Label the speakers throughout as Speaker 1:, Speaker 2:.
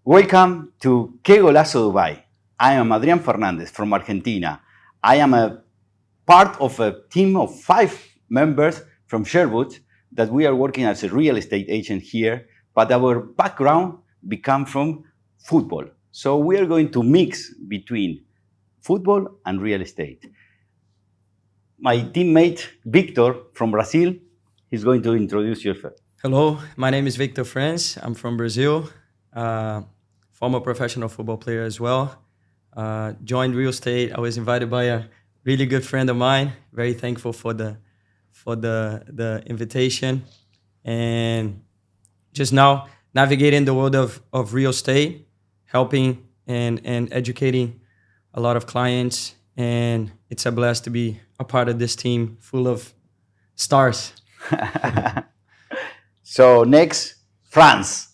Speaker 1: Welcome to Qué Golazo Dubai. I am Adrián Fernández from Argentina. I am a part of a team of 5 members from Sherwoods that we are working as a real estate agent here, but our background become from football. So we are going to mix between football and real estate. My teammate Victor from Brazil is going to introduce yourself.
Speaker 2: Hello, my name is Victor Franz. I'm from Brazil. Former professional football player as well. Joined real estate. I was invited by a really good friend of mine. Very thankful for the invitation, and just now navigating the world of real estate, helping and educating a lot of clients. And it's a blast to be a part of this team full of stars.
Speaker 1: So next, France.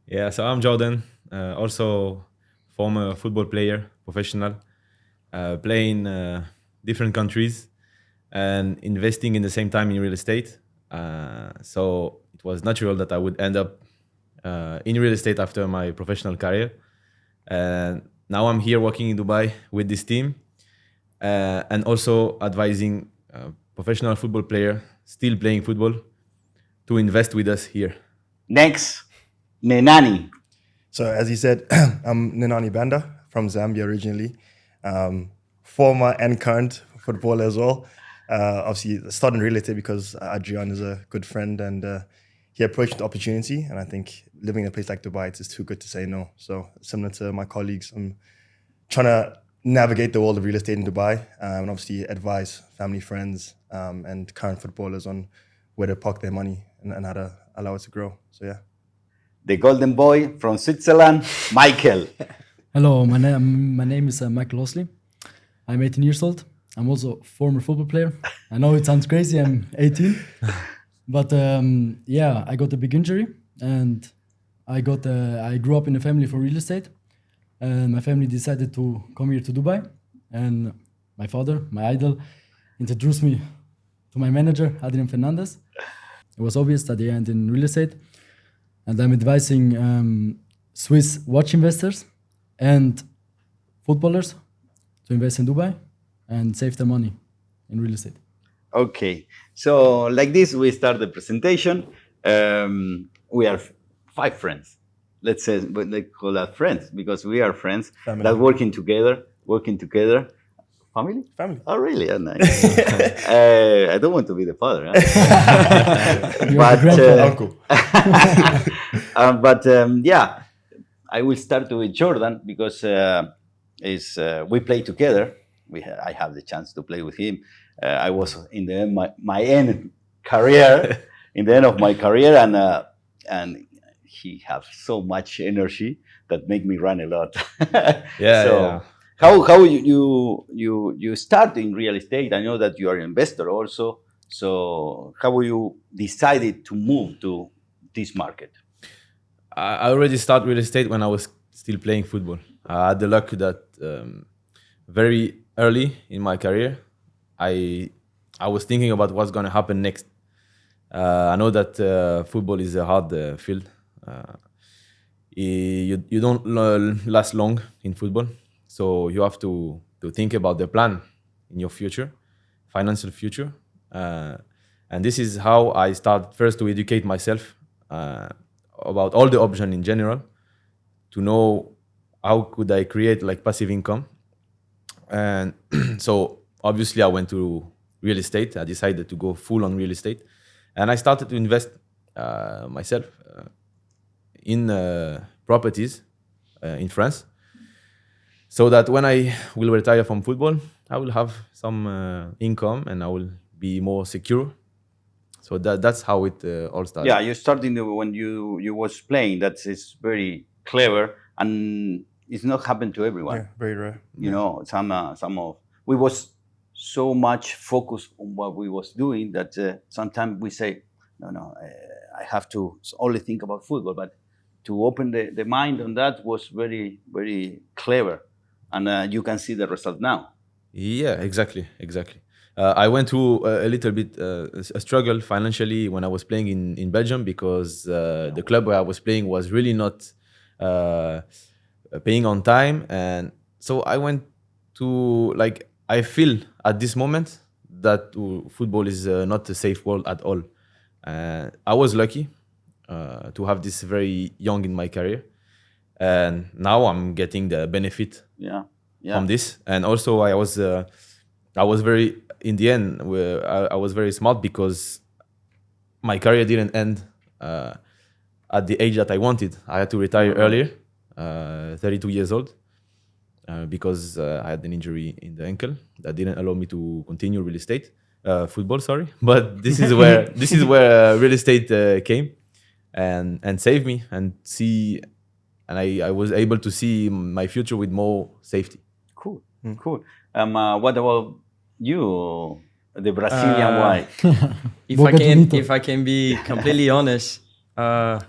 Speaker 3: Yeah, so I'm Jordan, also former football player, professional, playing different countries and investing in the same time in real estate. So it was natural that I would end up in real estate after my professional career. And now I'm here working in Dubai with this team and also advising professional football player still playing football to invest with us here.
Speaker 1: Next, Nenani.
Speaker 4: So as you said, I'm Nenani Banda from Zambia originally, former and current footballer as well. Obviously started in real estate because Adrian is a good friend and he approached the opportunity, and I think living in a place like Dubai, it's just too good to say no. So similar to my colleagues, I'm trying to navigate the world of real estate in Dubai and obviously advise family, friends and current footballers on where to park their money and how to allow it to grow. So yeah.
Speaker 1: The golden boy from Switzerland, Michael.
Speaker 5: Hello, my name is Michael Osley. I'm 18 years old. I'm also a former football player. I know it sounds crazy, I'm 18. But I got a big injury and I grew up in a family for real estate. And my family decided to come here to Dubai. And my father, my idol, introduced me to my manager, Adrian Fernandez. It was obvious that they end in real estate. And I'm advising Swiss watch investors and footballers to invest in Dubai and save their money in real estate.
Speaker 1: Okay, so like this, we start the presentation. We are 5 friends. Let's say, but they call us friends because we are friends that working together. Family?
Speaker 4: Family.
Speaker 1: Oh, really? Oh, nice. I don't want to be the father. Huh?
Speaker 5: Uncle.
Speaker 1: Yeah, I will start with Jordan because we play together. I have the chance to play with him. I was in the end my end career, in the end of my career, and he has so much energy that make me run a lot.
Speaker 3: Yeah.
Speaker 1: How you start in real estate? I know that you are an investor also. So how you decided to move to this market?
Speaker 3: I already started real estate when I was still playing football. I had the luck that very early in my career, I was thinking about what's going to happen next. I know that football is a hard field. You don't last long in football, so you have to think about the plan in your future, financial future. And this is how I started first to educate myself about all the options in general, to know how could I create like passive income. And so obviously I went to real estate. I decided to go full on real estate, and I started to invest myself in properties in France, so that when I will retire from football, I will have some income and I will be more secure. So that's how it all started.
Speaker 1: Yeah, you started when you was playing. Is very clever, and it's not happened to everyone.
Speaker 4: Yeah, very rare.
Speaker 1: You know, some of we was so much focused on what we was doing that sometimes we say, no, I have to only think about football. But to open the mind on that was very, very clever, and you can see the result now.
Speaker 3: Yeah, exactly. I went through a little bit a struggle financially when I was playing in Belgium, because the club where I was playing was really not uh, paying on time. And so I went to, like, I feel at this moment that football is not a safe world at all. I was lucky to have this very young in my career, and now I'm getting the benefit
Speaker 1: Yeah. Yeah.
Speaker 3: from this. And also I was very, in the end, I was very smart because my career didn't end at the age that I wanted. I had to retire earlier, 32 years old, because I had an injury in the ankle that didn't allow me to continue real estate, football. Sorry, but this is where real estate came and saved me, and I was able to see my future with more safety.
Speaker 1: Cool. Cool. What about you, the Brazilian wife?
Speaker 2: If I can be completely honest, I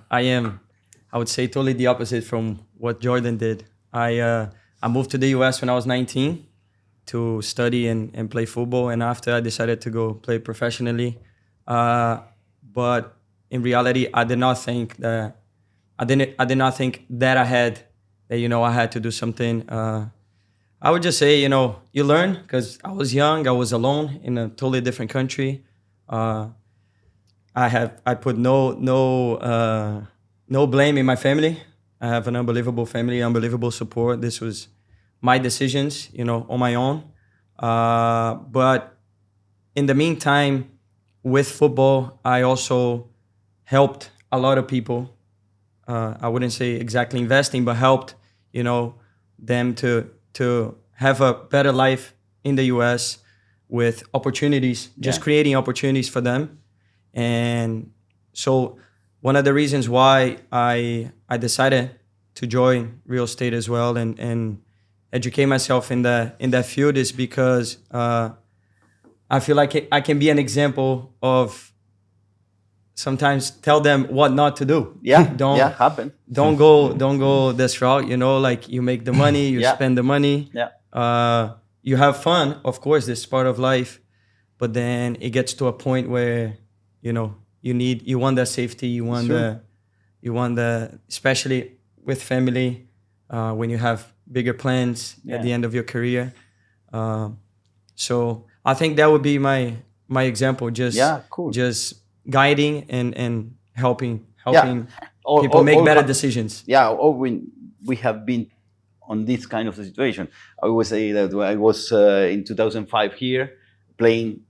Speaker 2: would say totally the opposite from what Jordan did. I moved to the US when I was 19 to study and play football, and after I decided to go play professionally. But in reality, I did not think that ahead that I had to do something. I would just say, you learn, because I was young, I was alone in a totally different country. I put no blame in my family. I have an unbelievable family, unbelievable support. This was my decisions, on my own. But in the meantime, with football, I also helped a lot of people. I wouldn't say exactly investing, but helped, them to have a better life in the US with opportunities, just creating opportunities for them. And so one of the reasons why I decided to join real estate as well and educate myself in that field is because I feel like I can be an example of sometimes tell them what not to do.
Speaker 1: Happen.
Speaker 2: Don't go this route. Like you make the money, you spend the money. You have fun, of course. This is part of life, but then it gets to a point where you want that safety. You want the especially with family when you have bigger plans at the end of your career. So I think that would be my example. Just guiding and helping people make better decisions.
Speaker 1: Or when we have been on this kind of situation. I would say that I was in 2005 here playing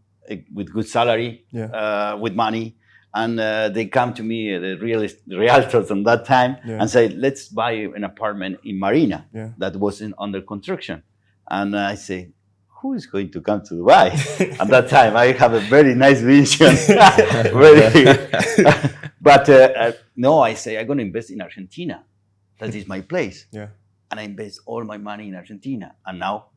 Speaker 1: with good salary, with money, and they come to me, the realtors on that time, and say, let's buy an apartment in Marina that was under construction. And I say, who is going to come to Dubai? At that time, I have a very nice vision. But no, I say, I'm going to invest in Argentina. That is my place. And I invest all my money in Argentina. And now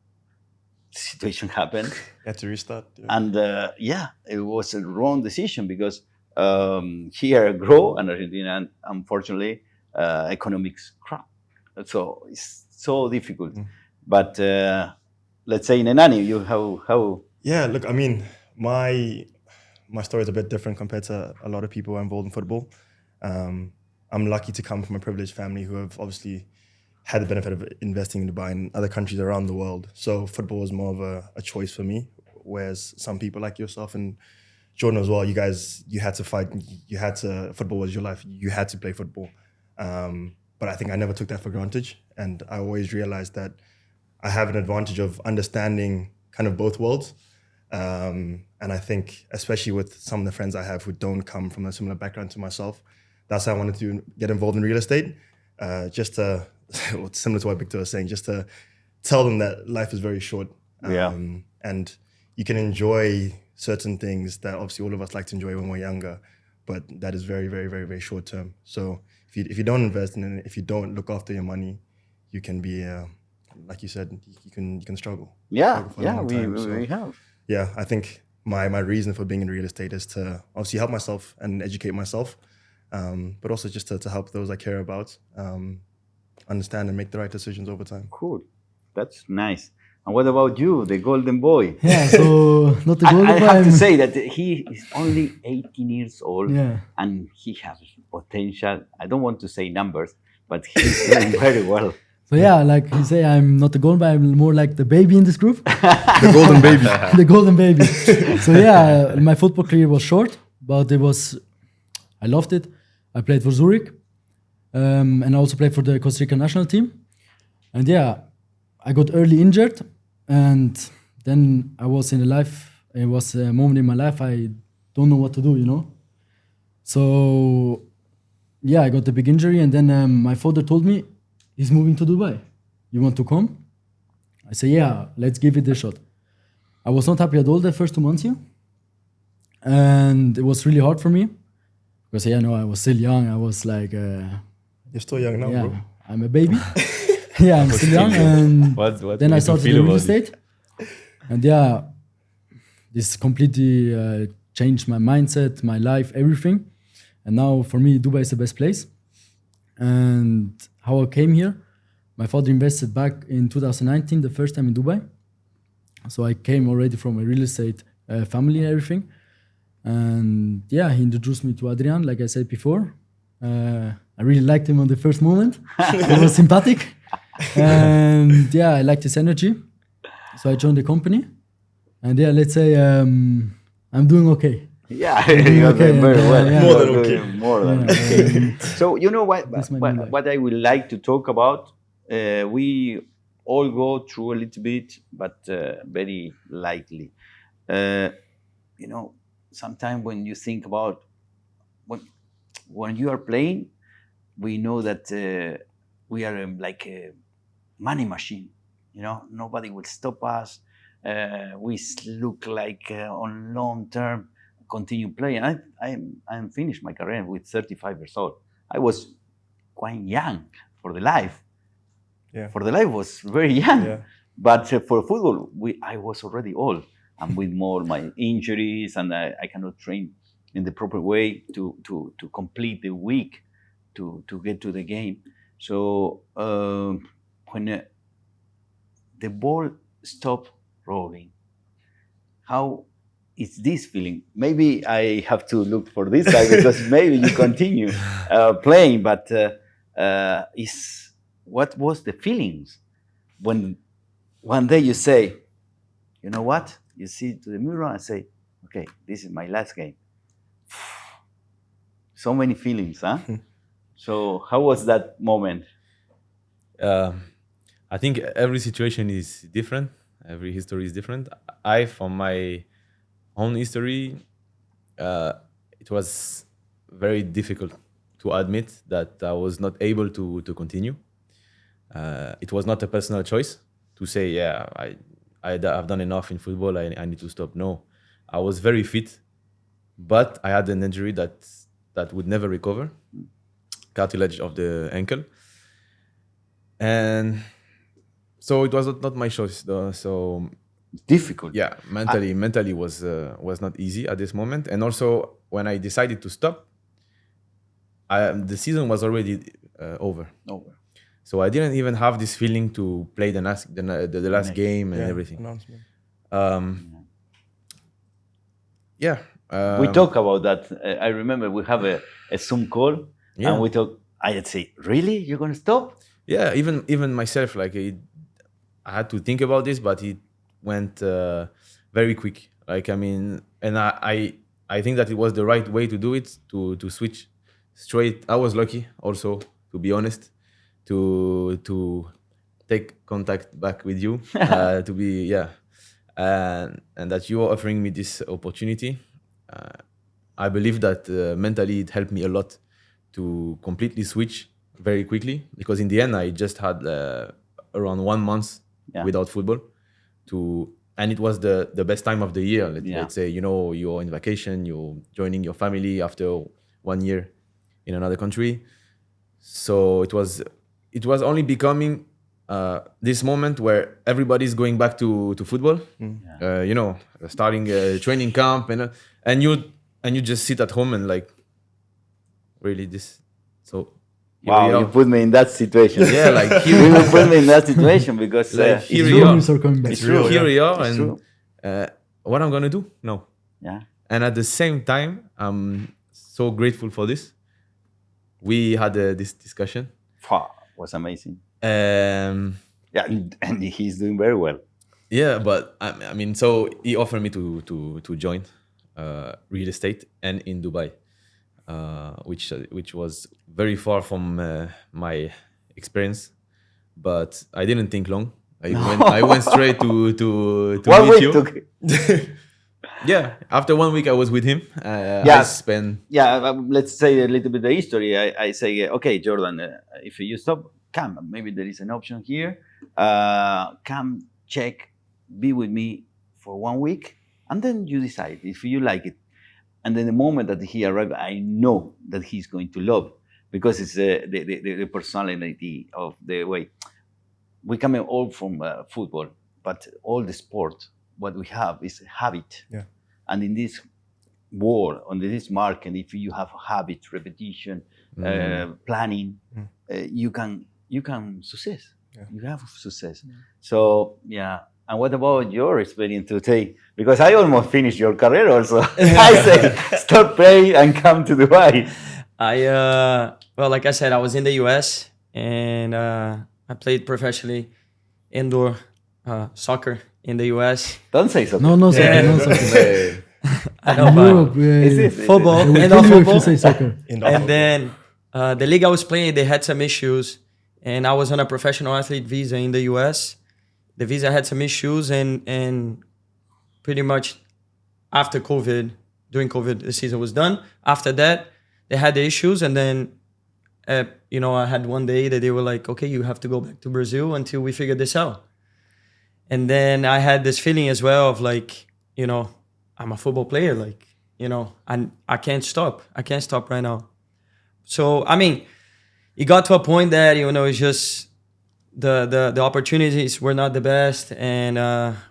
Speaker 1: the situation happened.
Speaker 4: You had to restart.
Speaker 1: And it was a wrong decision because here grow and Argentina, unfortunately, economics crap. So it's so difficult. But let's say, Nenani, you how?
Speaker 4: Yeah, look, I mean, my story is a bit different compared to a lot of people who are involved in football. I'm lucky to come from a privileged family who have obviously had the benefit of investing in Dubai and other countries around the world. So football was more of a choice for me, whereas some people like yourself and Jordan as well, you had to fight, football was your life, you had to play football. But I think I never took that for granted. And I always realized that I have an advantage of understanding kind of both worlds. And I think, especially with some of the friends I have who don't come from a similar background to myself, that's why I wanted to get involved in real estate, just to, similar to what Victor was saying, just to tell them that life is very short. And you can enjoy certain things that obviously all of us like to enjoy when we're younger, but that is very, very, very, very short term. So if you don't invest in it, if you don't look after your money, you can be, like you said, you can struggle.
Speaker 1: We have.
Speaker 4: Yeah, I think my reason for being in real estate is to obviously help myself and educate myself, but also just to help those I care about understand and make the right decisions over time.
Speaker 1: Cool. That's nice. And what about you, the golden boy?
Speaker 5: Yeah, so not the golden boy.
Speaker 1: I have to say that he is only 18 years old and he has potential. I don't want to say numbers, but he's doing very well.
Speaker 5: So yeah, like he say, I'm not the golden, but I'm more like the baby in this group.
Speaker 4: The golden baby.
Speaker 5: The golden baby. So yeah, my football career was short, but I loved it. I played for Zurich, and I also played for the Costa Rica national team. And yeah, I got early injured, and then it was a moment in my life I don't know what to do, you know. So yeah, I got a big injury, and then my father told me he's moving to Dubai. You want to come? I say, yeah, let's give it a shot. I was not happy at all the first 2 months here. And it was really hard for me. Because, I was still young. I was like...
Speaker 4: You're still young now, bro.
Speaker 5: I'm a baby. Yeah, I'm still young. And
Speaker 3: What
Speaker 5: then
Speaker 3: do
Speaker 5: I
Speaker 3: you
Speaker 5: started
Speaker 3: feel
Speaker 5: the real
Speaker 3: about
Speaker 5: estate. And yeah, this completely changed my mindset, my life, everything. And now for me, Dubai is the best place. And how I came here, my father invested back in 2019, the first time in Dubai. So I came already from a real estate family and everything. And yeah, he introduced me to Adrian, like I said before. I really liked him on the first moment. He was sympathetic. And yeah, I liked his energy. So I joined the company. And yeah, let's say I'm doing okay.
Speaker 1: Yeah, you're doing very well.
Speaker 5: yeah.
Speaker 4: More
Speaker 1: You're
Speaker 4: than okay.
Speaker 1: doing More than
Speaker 5: Yeah,
Speaker 1: okay. So you know
Speaker 5: This might be like-
Speaker 1: what I would like to talk about. We all go through a little bit, but very lightly. Sometimes when you think about when you are playing, we know that we are like a money machine. Nobody will stop us. We look like on long term continue playing. I'm finished my career with 35 years old. I was quite young for the life.
Speaker 4: Yeah.
Speaker 1: For the life was very young.
Speaker 4: Yeah.
Speaker 1: But for football, I was already old. And with more my injuries, and I cannot train in the proper way to complete the week to get to the game. So when the ball stopped rolling, how is this feeling? Maybe I have to look for this side because maybe you continue playing, but what was the feelings when one day you say, you know what? You see to the mirror and say, okay, this is my last game. So many feelings, huh? So how was that moment?
Speaker 3: I think every situation is different. Every history is different. From my own history, it was very difficult to admit that I was not able to continue. It was not a personal choice to say, yeah, I've done enough in football, I need to stop. No, I was very fit, but I had an injury that would never recover, cartilage of the ankle. And so it was not my choice though. So
Speaker 1: Difficult.
Speaker 3: yeah, mentally was not easy at this moment. And also when I decided to stop, the season was already over. So I didn't even have this feeling to play the last game and everything.
Speaker 4: Announcement.
Speaker 1: We talk about that. I remember we have a Zoom call,
Speaker 3: Yeah.
Speaker 1: and we talk. I'd say, really, you're gonna stop?
Speaker 3: Yeah, even myself, like I had to think about this, but it went very quick. Like, I mean, and I think that it was the right way to do it, to switch straight. I was lucky also, to be honest, to take contact back with you, to be, and that you are offering me this opportunity. I believe that mentally it helped me a lot to completely switch very quickly, because in the end I just had around 1 month without football, and it was the best time of the year. Let's say, you're in vacation, you're joining your family after 1 year in another country. So it was only becoming this moment where everybody's going back to football, starting training camp, and you just sit at home and like, really this. So
Speaker 1: Wow, you put me in that situation.
Speaker 3: Yeah, like
Speaker 1: you put me in that situation because
Speaker 3: like, here
Speaker 1: it's
Speaker 3: we
Speaker 1: true.
Speaker 3: are.
Speaker 5: Memories are coming back.
Speaker 1: It's true.
Speaker 3: Here we are,
Speaker 1: It's
Speaker 3: and
Speaker 1: true.
Speaker 3: what I'm gonna do? No.
Speaker 1: Yeah.
Speaker 3: And at the same time, I'm so grateful for this. We had this discussion,
Speaker 1: Was amazing.
Speaker 3: Um,
Speaker 1: Yeah, and he's doing very well.
Speaker 3: yeah, but I mean, so he offered me to join real estate and in Dubai, which was very far from my experience. But I didn't think long. I went straight to
Speaker 1: One
Speaker 3: meet
Speaker 1: week
Speaker 3: you.
Speaker 1: took.
Speaker 3: Yeah, after 1 week I was with him. I
Speaker 1: Yeah.
Speaker 3: spent
Speaker 1: Let's say a little bit the history. I say, okay, Jordan, if you stop, come. Maybe there is an option here. Come, check, be with me for 1 week, and then you decide if you like it. And then the moment that he arrived, I know that he's going to love, because it's the personality of the way we come all from football, but all the sport, what we have is habit.
Speaker 4: Yeah.
Speaker 1: And in this world, on this market, if you have habit, repetition, planning, you can success.
Speaker 4: Yeah.
Speaker 1: You have success. So yeah. And what about your experience today? Because I almost finished your career also. I said, stop playing and come to Dubai.
Speaker 2: Well, like I said, I was in the US and I played professionally indoor soccer in the US.
Speaker 1: Don't say so.
Speaker 5: No soccer,
Speaker 2: Yeah.
Speaker 5: no soccer.
Speaker 2: I know,
Speaker 5: In
Speaker 2: but
Speaker 5: Europe,
Speaker 1: Is it?
Speaker 2: football,
Speaker 5: they will
Speaker 2: indoor
Speaker 5: kill you if
Speaker 2: football.
Speaker 5: you say soccer.
Speaker 2: And then the league I was playing, they had some issues, and I was on a professional athlete visa in the US. The visa had some issues, and pretty much after COVID, during COVID, the season was done. After that, they had the issues, and then I had one day that they were like, okay, you have to go back to Brazil until we figure this out. And then I had this feeling as well of like, I'm a football player, like, I can't stop. I can't stop right now. So, I mean, it got to a point that, it's just the opportunities were not the best. And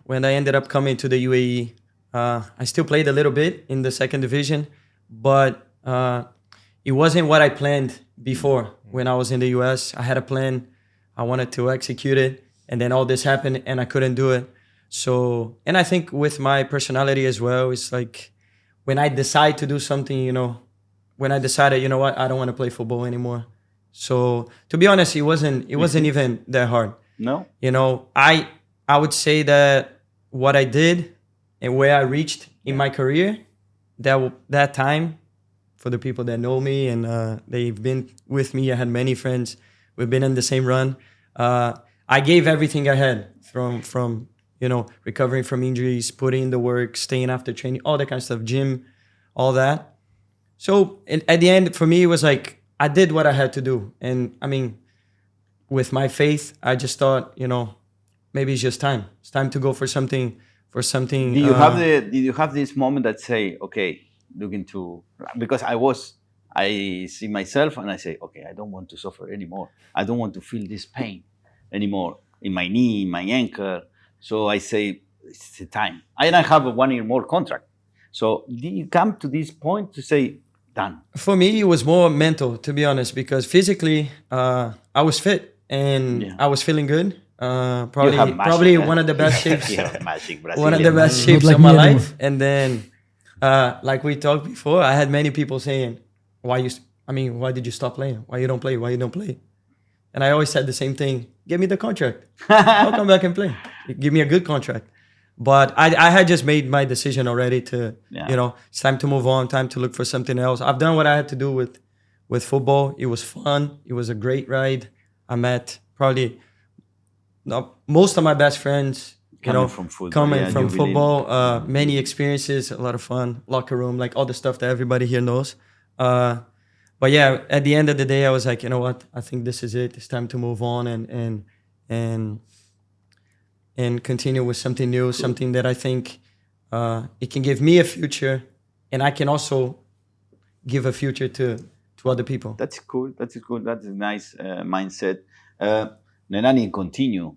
Speaker 2: when I ended up coming to the UAE, I still played a little bit in the second division, but it wasn't what I planned before. When I was in the US, I had a plan. I wanted to execute it. And then all this happened and I couldn't do it. So, and I think with my personality as well, it's like when I decide to do something, when I decided, you know what, I don't want to play football anymore. So to be honest, it wasn't even that hard.
Speaker 1: No?
Speaker 2: I would say that what I did and where I reached in my career, that time, for the people that know me and they've been with me, I had many friends. We've been in the same run. I gave everything I had from recovering from injuries, putting in the work, staying after training, all that kind of stuff, gym, all that. So at the end, for me, it was like I did what I had to do. And I mean, with my faith, I just thought, maybe it's just time. It's time to go for something.
Speaker 1: Did you have this moment that say, okay, looking to, because I see myself and I say, okay, I don't want to suffer anymore. I don't want to feel this pain anymore in my knee, in my ankle. So I say, it's the time. I don't have a 1 year more contract. So did you come to this point to say, done?
Speaker 2: For me, it was more mental, to be honest, because physically, I was fit and I was feeling good. Probably one of the best shapes. One of the best shapes
Speaker 5: Not like
Speaker 2: of my
Speaker 5: me anymore.
Speaker 2: life. And then, like we talked before, I had many people saying, why did you stop playing? Why you don't play? Why you don't play? And I always said the same thing. Give me the contract. I'll come back and play. Give me a good contract. But I had just made my decision already to, it's time to move on, time to look for something else. I've done what I had to do with football. It was fun. It was a great ride. I met probably most of my best friends,
Speaker 1: Coming from football.
Speaker 2: many experiences, a lot of fun, locker room, like all the stuff that everybody here knows. But yeah, at the end of the day, I was like, you know what? I think this is it. It's time to move on and continue with something new, something that I think it can give me a future, and I can also give a future to other people.
Speaker 1: That's cool. That's cool. That's a nice mindset. Nenani continue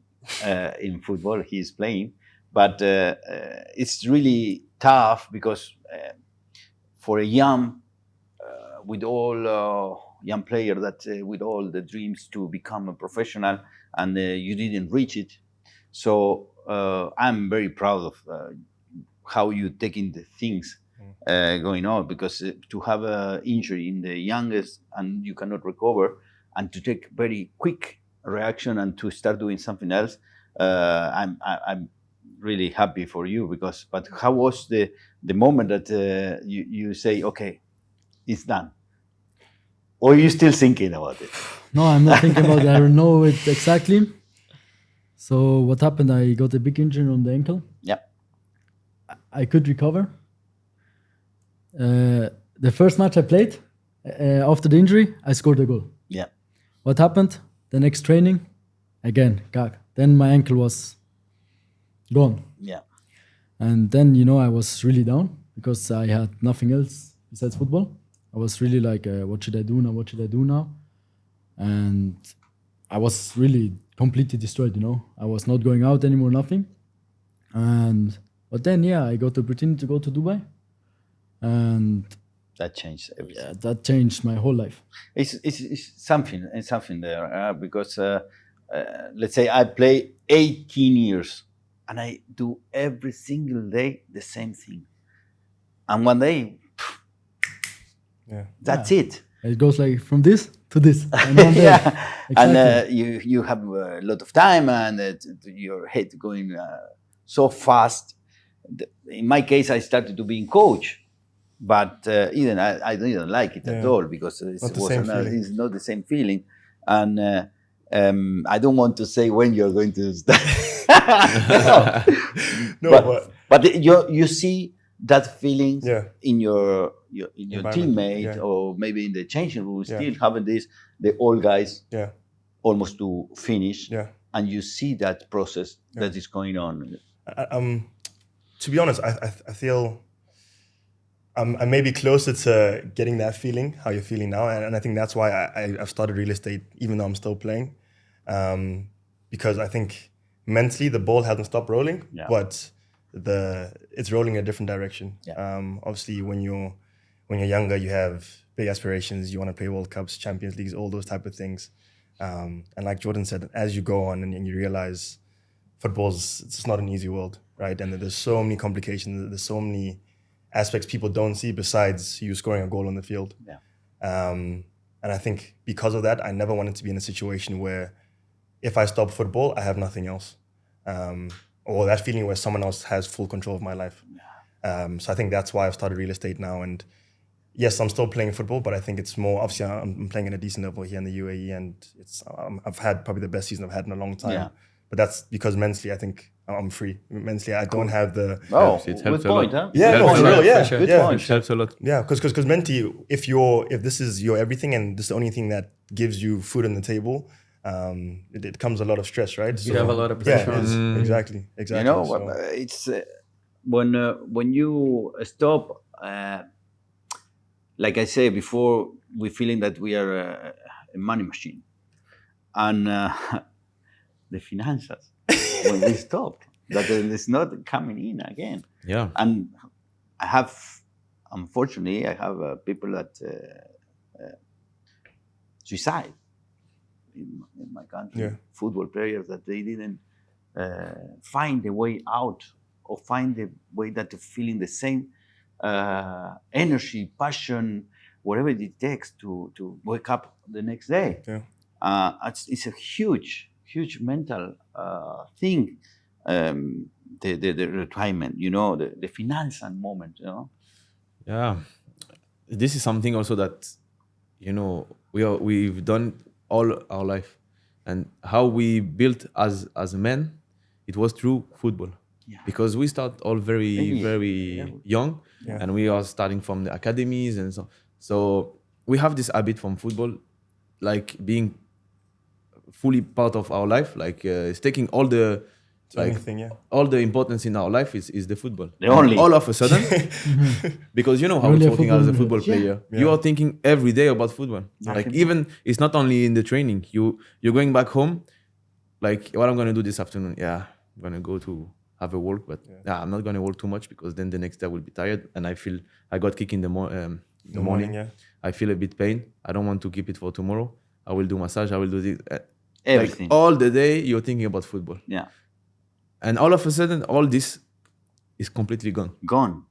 Speaker 1: in football. He's playing, but it's really tough because for a young, with all young player that with all the dreams to become a professional, and you didn't reach it. So I'm very proud of how you taking the things going on, because to have an injury in the youngest and you cannot recover, and to take very quick reaction and to start doing something else. I'm really happy for you but how was the moment that you say, okay, it's done? Or are you still thinking about it?
Speaker 5: No, I'm not thinking about it. I don't know it exactly. So what happened? I got a big injury on the ankle.
Speaker 1: Yeah.
Speaker 5: I could recover. The first match I played, after the injury, I scored a goal.
Speaker 1: Yeah.
Speaker 5: What happened? The next training, again, gag. Then my ankle was gone.
Speaker 1: Yeah.
Speaker 5: And then, I was really down because I had nothing else besides football. I was really like, what should I do now? What should I do now? And I was really completely destroyed, I was not going out anymore, nothing. But then, I got the opportunity to go to Dubai. And
Speaker 1: that changed everything.
Speaker 5: Yeah, that changed my whole life.
Speaker 1: It's something there because let's say I play 18 years and I do every single day the same thing, and one day, that's it.
Speaker 5: It goes like from this to this. And one day.
Speaker 1: Yeah,
Speaker 5: Exactly.
Speaker 1: and you have a lot of time and your head going so fast. In my case, I started to being coach. But even I didn't like it at all because it's not the same feeling, and I don't want to say when you're going to start. But you see that feeling in your teammate or maybe in the changing room, still having the old guys almost to finish, and you see that process that is going on.
Speaker 4: To be honest, I feel. I may be closer to getting that feeling, how you're feeling now. And I think that's why I've started real estate, even though I'm still playing. Because I think mentally the ball hasn't stopped rolling, but it's rolling in a different direction. Obviously, when you're younger, you have big aspirations. You want to play World Cups, Champions Leagues, all those type of things. And like Jordan said, as you go on and you realize it's not an easy world, right? And there's so many complications, there's so many aspects people don't see besides you scoring a goal on the field. And I think because of that, I never wanted to be in a situation where if I stop football, I have nothing else. Or that feeling where someone else has full control of my life. So I think that's why I've started real estate now. And yes, I'm still playing football, but I think it's more, obviously I'm playing at a decent level here in the UAE, and I've had probably the best season I've had in a long time. But that's because mentally, I think I'm free. Mentally, I don't have the.
Speaker 3: It helps
Speaker 1: good
Speaker 3: a lot.
Speaker 1: point, huh?
Speaker 4: Yeah, no, for real, yeah,
Speaker 2: Sure.
Speaker 1: Good point.
Speaker 3: It helps a lot.
Speaker 4: Yeah, because mentally, if this is your everything and this is the only thing that gives you food on the table, it comes a lot of stress, right?
Speaker 2: You have a lot of pressure on.
Speaker 4: Exactly.
Speaker 1: You know, it's when you stop. Like I said before, we're feeling that we are a money machine, and the finances when we stopped, that it's not coming in again.
Speaker 3: Yeah.
Speaker 1: And unfortunately, I have people that suicide in my country. Football players that they didn't find a way out or find a way that they're feeling the same energy, passion, whatever it takes to wake up the next day. It's a huge mental thing. The retirement, the financial moment,
Speaker 3: Yeah, this is something also that we've done all our life, and how we built as men, it was through football. Because we start all very young, and we are starting from the academies and so we have this habit from football, like being fully part of our life, like it's taking all the all the importance in our life is the football. All of a sudden, because how it's working as a football player, you are thinking every day about football. Like even it's not only in the training, you're going back home, like what I'm gonna do this afternoon. I'm gonna go to have a work, but I'm not gonna work too much because then the next day I will be tired, and I feel I got kicked in the morning. I feel a bit pain. I don't want to keep it for tomorrow. I will do massage. I will do this.
Speaker 1: Everything.
Speaker 3: Like all the day you're thinking about football. And all of a sudden, all this is completely gone.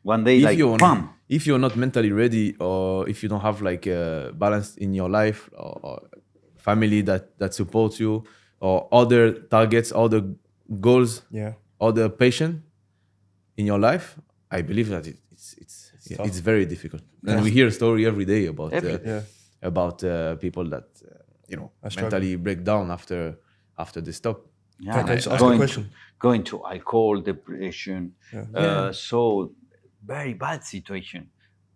Speaker 1: One day, like, bam.
Speaker 3: If you're not mentally ready, or if you don't have like a balance in your life, or family that supports you, or other targets, other goals,
Speaker 4: Yeah.
Speaker 3: other passion in your life, I believe that it's very difficult. And we hear a story every day about people that mentally break down after they stop.
Speaker 1: Yeah,
Speaker 4: Can I just ask a question?
Speaker 1: Going to alcohol, depression, so very bad situation,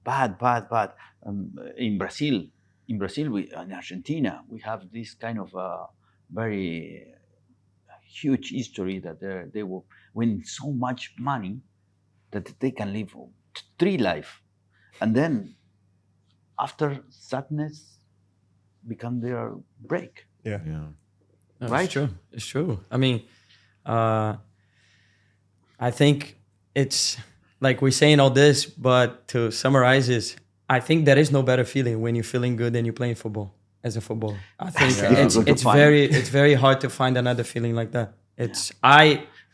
Speaker 1: bad. In Brazil, in Argentina, we have this kind of very huge history that they will win so much money that they can live 3 life, and then after sadness become their break.
Speaker 4: Yeah.
Speaker 2: No,
Speaker 1: Right?
Speaker 2: It's true. It's true. I mean, I think it's like we're saying all this, but to summarize is, I think there is no better feeling when you're feeling good and you're playing football as a footballer. I think it's very hard to find another feeling like that.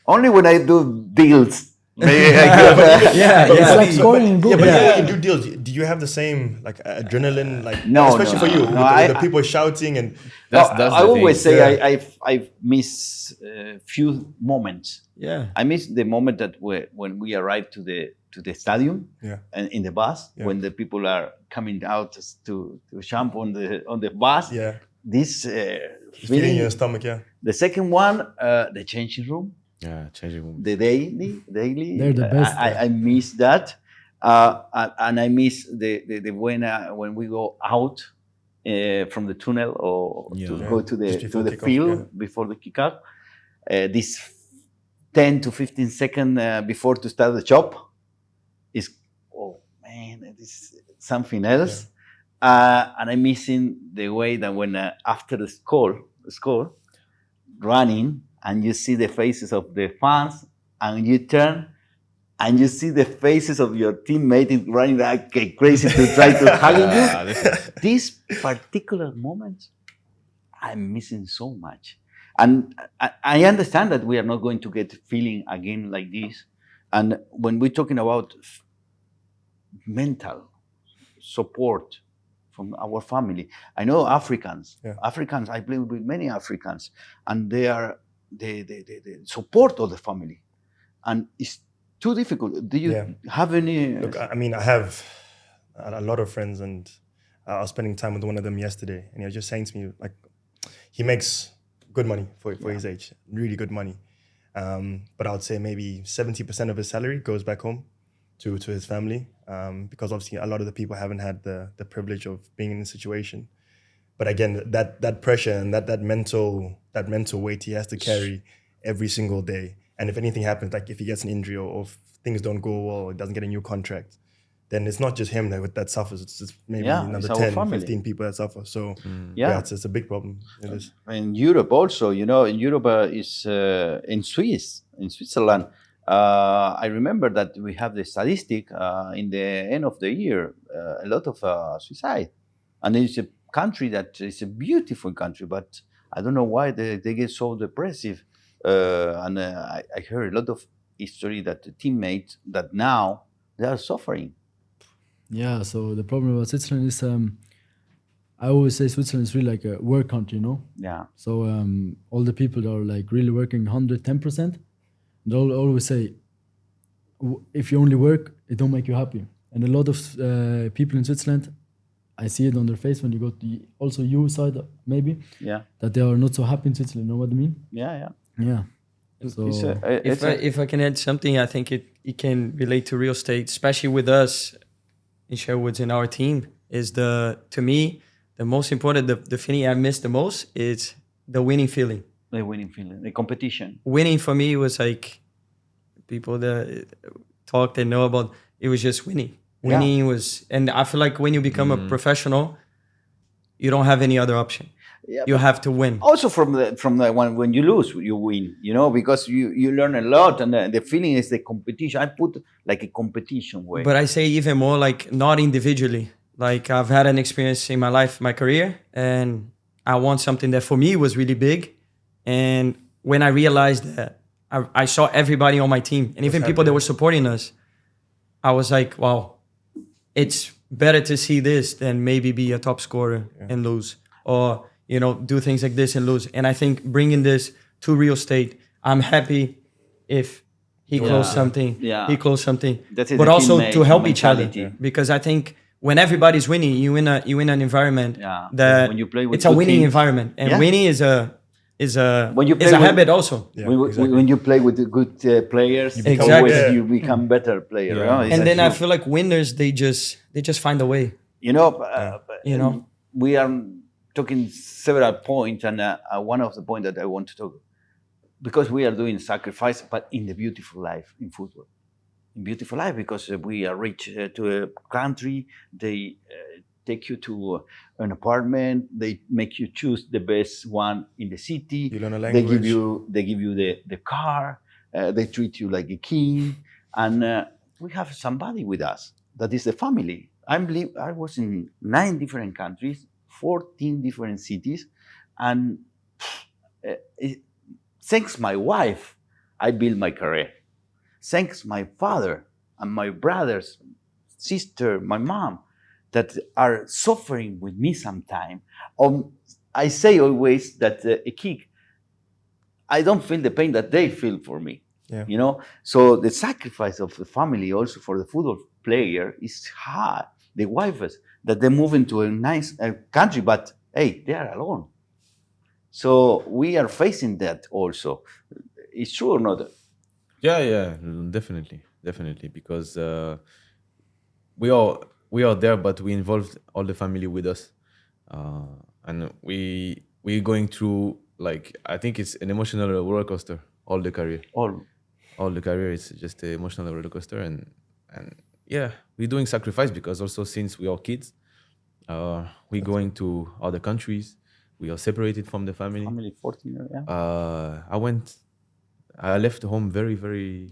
Speaker 1: Only when I do deals.
Speaker 5: It's like scoring a goal.
Speaker 4: Yeah, but when you do deals, do you have the same like adrenaline? Like especially for you, with the people shouting and.
Speaker 1: I always say I miss few moments.
Speaker 2: Yeah.
Speaker 1: I miss the moment that when we arrive to the stadium, and in the bus, when the people are coming out to jump on the bus.
Speaker 4: Yeah.
Speaker 1: This
Speaker 4: feeling in your stomach. Yeah.
Speaker 1: The second one, the changing room.
Speaker 3: Yeah, changing room.
Speaker 1: The daily.
Speaker 5: They're the best.
Speaker 1: I miss that, and I miss the when we go out from the tunnel or to go to the field before the kickoff. This 10 to 15 seconds before to start the job is, oh man, this is something else. And I'm missing the way that when after the score, running, and you see the faces of the fans, and you turn, and you see the faces of your teammates running like crazy to try to hug you. This particular moment, I'm missing so much. And I understand that we are not going to get feeling again like this. And when we're talking about mental support from our family, I know Africans. I play with many Africans, and they are the support of the family, and it's too difficult. Do you have any?
Speaker 4: Look, I mean, I have a lot of friends, and I was spending time with one of them yesterday, and he was just saying to me, like, he makes good money for his age, really good money. But I would say maybe 70% of his salary goes back home to his family, because obviously a lot of the people haven't had the privilege of being in this situation. But again, that pressure and that mental weight he has to carry every single day. And if anything happens, like if he gets an injury or if things don't go well, or doesn't get a new contract, then it's not just him that suffers. It's maybe another 10, 15 people that suffer. So it's a big problem. It is.
Speaker 1: In Europe also, in Europe is in Switzerland. I remember that we have the statistic in the end of the year, a lot of suicide. And it's a country that is a beautiful country, but I don't know why they get so depressive. And I heard a lot of history that the teammates that now they are suffering.
Speaker 5: Yeah, so the problem about Switzerland is, I always say Switzerland is really like a work country,
Speaker 1: Yeah.
Speaker 5: So all the people are like really working 110%. They always say, if you only work, it don't make you happy. And a lot of people in Switzerland, I see it on their face when you go to also you side maybe.
Speaker 1: Yeah.
Speaker 5: That they are not so happy in Switzerland. You know what I mean?
Speaker 1: Yeah.
Speaker 5: Yeah. So
Speaker 2: if I can add something, I think it can relate to real estate, especially with us in Sherwoods in our team. Is to me the most important, the feeling I miss the most is the winning feeling.
Speaker 1: The winning feeling, the competition.
Speaker 2: Winning for me was like people that talk, they know about. It was just winning. Winning was, and I feel like when you become a professional, you don't have any other option. Yeah, you have to win.
Speaker 1: Also, from the when you lose, you win. Because you learn a lot, and the feeling is the competition. I put like a competition way.
Speaker 2: But I say even more like not individually. Like I've had an experience in my life, my career, and I want something that for me was really big. And when I realized that, I saw everybody on my team, and even people that were supporting us, I was like, wow, it's better to see this than maybe be a top scorer and lose, or do things like this and lose. And I think bringing this to real estate, I'm happy if he closed something, he closed something,
Speaker 1: That is
Speaker 2: but
Speaker 1: the
Speaker 2: also
Speaker 1: teammate
Speaker 2: to help each other,
Speaker 1: mentality.
Speaker 2: because I think when everybody's winning, you win an environment
Speaker 1: Yeah.
Speaker 2: that
Speaker 1: When you play with
Speaker 2: it's a
Speaker 1: good
Speaker 2: winning
Speaker 1: teams.
Speaker 2: environment, and
Speaker 1: Yeah.
Speaker 2: winning is a
Speaker 1: When you
Speaker 2: is
Speaker 1: play
Speaker 2: a
Speaker 1: with-
Speaker 2: habit also.
Speaker 4: Yeah,
Speaker 1: when,
Speaker 4: exactly.
Speaker 1: when you play with the good players,
Speaker 2: become
Speaker 1: always
Speaker 2: better.
Speaker 1: you become better player.
Speaker 3: Yeah.
Speaker 1: You know? It's
Speaker 2: And then I
Speaker 1: true.
Speaker 2: feel like winners, they just find a way. You know?
Speaker 1: We are talking several points, and one of the points that I want to talk, because we are doing sacrifice, but in the beautiful life in football. In beautiful life, because we are rich to a country, they take you to an apartment, they make you choose the best one in the city.
Speaker 4: You learn a
Speaker 1: They give
Speaker 4: language.
Speaker 1: you the car, they treat you like a king, and we have somebody with us that is the family. I was in 9 different countries, 14 different cities, and thanks my wife, I built my career. Thanks my father and my brothers, sister, my mom, that are suffering with me sometime. I say always that a kick, I don't feel the pain that they feel for me.
Speaker 4: Yeah.
Speaker 1: You know, so the sacrifice of the family also for the football player is hard. The wives that they move into a nice country, but hey, they are alone. So we are facing that also. It's true or not?
Speaker 3: Yeah, definitely, because we are there, but we involved all the family with us, and we're going through, like, I think it's an emotional roller coaster all the career. All the career is just an emotional roller coaster, and yeah, we're doing sacrifice because also since we are kids, we're going to other countries, we are separated from the family.
Speaker 1: Family 14 years, yeah.
Speaker 3: I left home very, very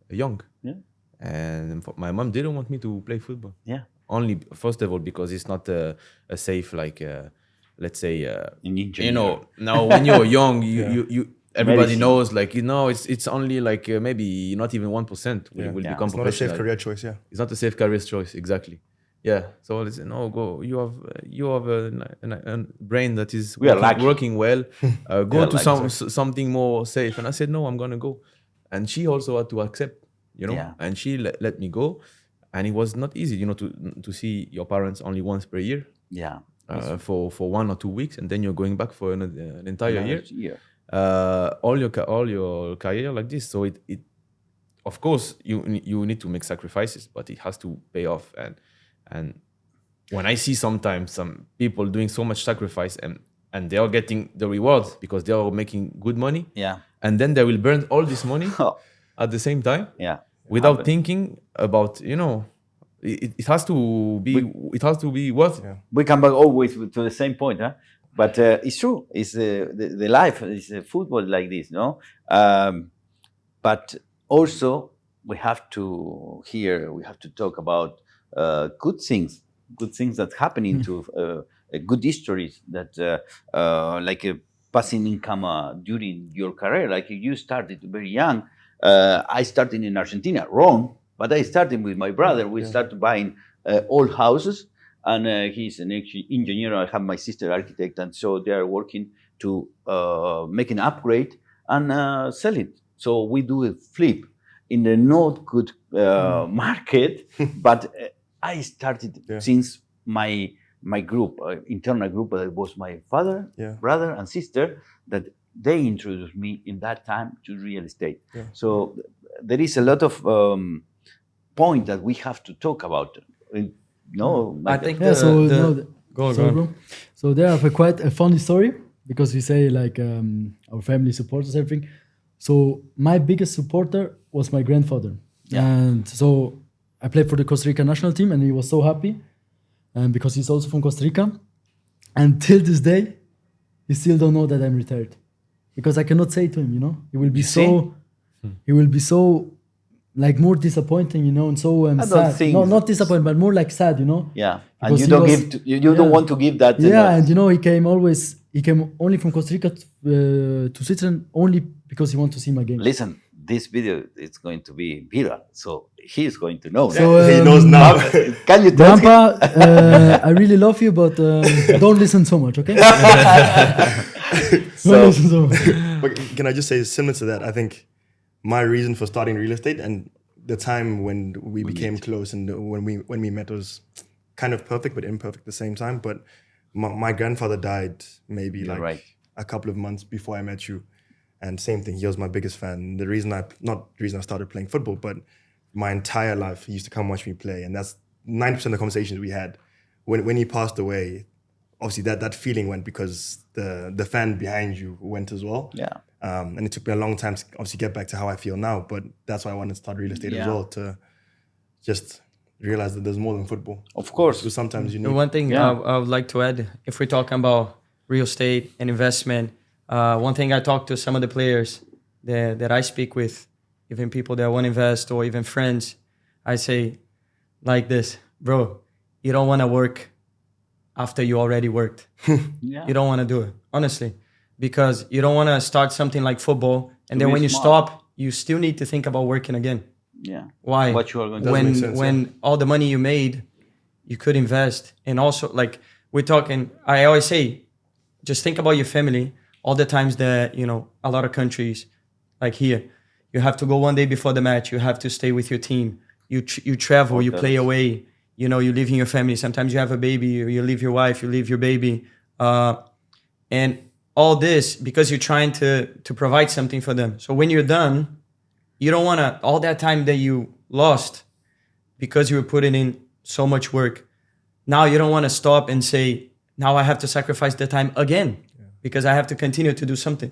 Speaker 3: young.
Speaker 1: Yeah.
Speaker 3: And my mom didn't want me to play football.
Speaker 1: Yeah.
Speaker 3: Only, first of all, because it's not a safe, like, let's say, now when you're young, you everybody
Speaker 1: Medicine.
Speaker 3: knows, like, it's only like maybe not even 1% will become
Speaker 4: It's not a safe
Speaker 3: professional.
Speaker 4: career choice, yeah.
Speaker 3: It's not a safe career choice, exactly. Yeah, so they say, no, go. You have a brain that is
Speaker 1: We are lucky.
Speaker 3: working well. Go
Speaker 1: are
Speaker 3: to
Speaker 1: lucky.
Speaker 3: something more safe. And I said, no, I'm gonna go. And she also had to accept,
Speaker 1: Yeah.
Speaker 3: and she let me go. And it was not easy, to see your parents only once per year,
Speaker 1: Yeah.
Speaker 3: for 1 or 2 weeks, and then you're going back for an entire year.
Speaker 1: Yeah.
Speaker 3: All your career like this. So it of course you need to make sacrifices, but it has to pay off. And when I see sometimes some people doing so much sacrifice and they are getting the rewards because they are making good money,
Speaker 1: Yeah.
Speaker 3: and then they will burn all this money at the same time
Speaker 1: Yeah.
Speaker 3: without thinking about, it has to be worth.
Speaker 4: Yeah.
Speaker 1: We come back always to the same point, huh? But it's true. It's the life is football like this, no? But also we have to talk about good things that happen into good histories that like a passing income during your career. Like you started very young. I started in Argentina, wrong, but I started with my brother. We started buying old houses. And he's an engineer. I have my sister architect, and so they are working to make an upgrade and sell it. So we do a flip in the not good market, but I started since my group, internal group, that was my father, brother, and sister, that they introduced me in that time to real estate.
Speaker 4: Yeah.
Speaker 1: So there is a lot of point that we have to talk about. No,
Speaker 2: I think
Speaker 5: Yeah,
Speaker 2: go on.
Speaker 5: bro. So there I have quite a funny story, because we say like our family supports us, everything. So my biggest supporter was my grandfather.
Speaker 1: Yeah.
Speaker 5: And so I played for the Costa Rica national team, and he was so happy, because he's also from Costa Rica. And till this day, he still don't know that I'm retired, because I cannot say to him, he will be so like more disappointing, and so sad.
Speaker 1: think-
Speaker 5: No, not disappointed, but more like sad,
Speaker 1: Yeah, and
Speaker 5: Because
Speaker 1: you
Speaker 5: he
Speaker 1: don't
Speaker 5: was-
Speaker 1: give. You don't want to give that.
Speaker 5: Yeah, and he came only from Costa Rica to Switzerland only because he wanted to see my game.
Speaker 1: Listen, this video is going to be viral, so he's going to know.
Speaker 5: So,
Speaker 4: he knows now.
Speaker 1: Can you tell him?
Speaker 5: Grandpa, I really love you, but don't listen so much, okay? Don't listen so much.
Speaker 4: But can I just say, similar to that, I think my reason for starting real estate and the time when we became close and when we met was kind of perfect but imperfect at the same time. But my grandfather died maybe a couple of months before I met you, and same thing. He was my biggest fan. Not the reason I started playing football, but my entire life he used to come watch me play, and that's 90% of the conversations we had. When he passed away, obviously that feeling went because the fan behind you went as well.
Speaker 1: Yeah.
Speaker 4: And it took me a long time to obviously get back to how I feel now, but that's why I wanted to start real estate as well, to just realize that there's more than football.
Speaker 1: Of course.
Speaker 4: Because sometimes you need...
Speaker 2: And one thing I would like to add, if we're talking about real estate and investment, one thing I talk to some of the players that I speak with, even people that want to invest or even friends, I say like this, bro, you don't want to work after you already worked. You don't want to do it, honestly, because you don't want to start something like football and then when you stop, you still need to think about working again.
Speaker 1: Yeah.
Speaker 2: Why?
Speaker 1: What you are going to
Speaker 2: when all the money you made, you could invest. And also, like we're talking, I always say, just think about your family. All the times that, a lot of countries, like here, you have to go one day before the match. You have to stay with your team. You travel, you play away. You live in your family. Sometimes you have a baby, you leave your wife, you leave your baby. And all this because you're trying to provide something for them. So when you're done, you don't want to, all that time that you lost because you were putting in so much work. Now you don't want to stop and say, now I have to sacrifice the time again because I have to continue to do something.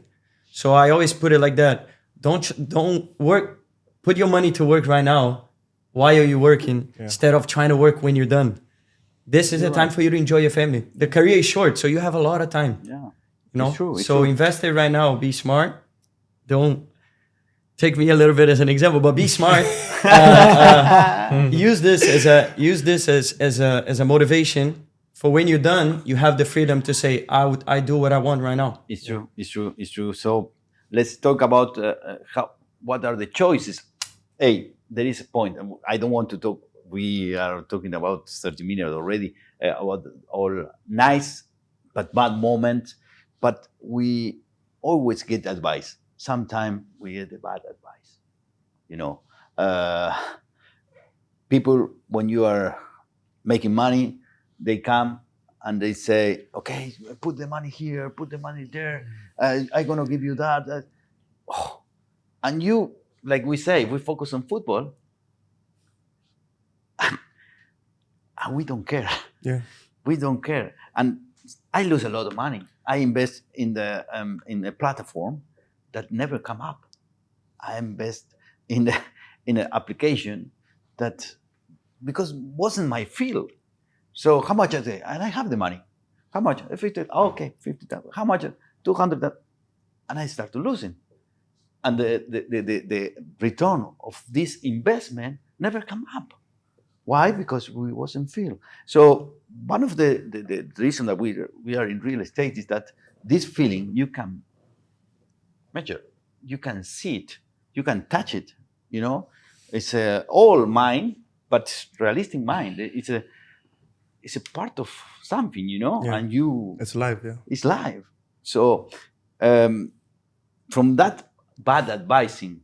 Speaker 2: So I always put it like that. Don't work, put your money to work right now. Why are you working instead of trying to work when you're done? This is a time for you to enjoy your family. The career is short, so you have a lot of time.
Speaker 1: Yeah.
Speaker 2: It's
Speaker 1: true.
Speaker 2: So invest it right now. Be smart. Don't take me a little bit as an example, but be smart. Use this as a motivation for when you're done. You have the freedom to say, I do what I want right now.
Speaker 1: It's true. So let's talk about what are the choices. Hey, there is a point. I don't want to talk. We are talking about 30 minutes already about all nice but bad moments. But we always get advice. Sometimes we get the bad advice. People, when you are making money, they come and they say, okay, put the money here, put the money there. I'm going to give you that. And you, like we say, we focus on football. And we don't care.
Speaker 4: Yeah.
Speaker 1: We don't care. And I lose a lot of money. I invest in a platform that never come up. I invest in an application that, because wasn't my field. So how much I say? And I have the money. How much? 50. Okay, 50,000. How much? 200. And I start to losing. And the return of this investment never come up. Why? Because we wasn't feel. So one of the reason that we are in real estate is that this feeling you can measure, you can see it, you can touch it. It's all mind, but realistic mind. It's a part of something, and
Speaker 4: it's live. Yeah,
Speaker 1: it's live. So from that bad advising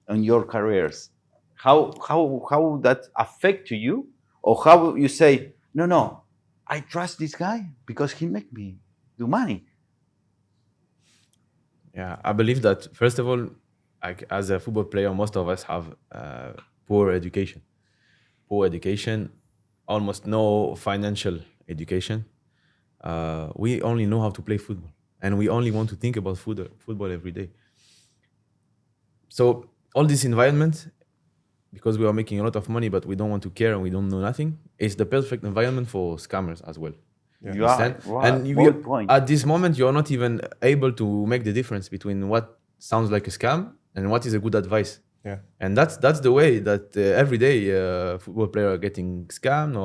Speaker 1: on your careers, how that affect to you, or how you say, no, I trust this guy because he make me do money.
Speaker 3: Yeah, I believe that first of all, as a football player, most of us have poor education, almost no financial education. We only know how to play football, and we only want to think about football every day. So all this environment, because we are making a lot of money, but we don't want to care and we don't know nothing, it's the perfect environment for scammers as well.
Speaker 1: Yeah. You are,
Speaker 3: and at this moment, you're not even able to make the difference between what sounds like a scam and what is a good advice.
Speaker 4: Yeah.
Speaker 3: And that's the way that every day football players are getting scammed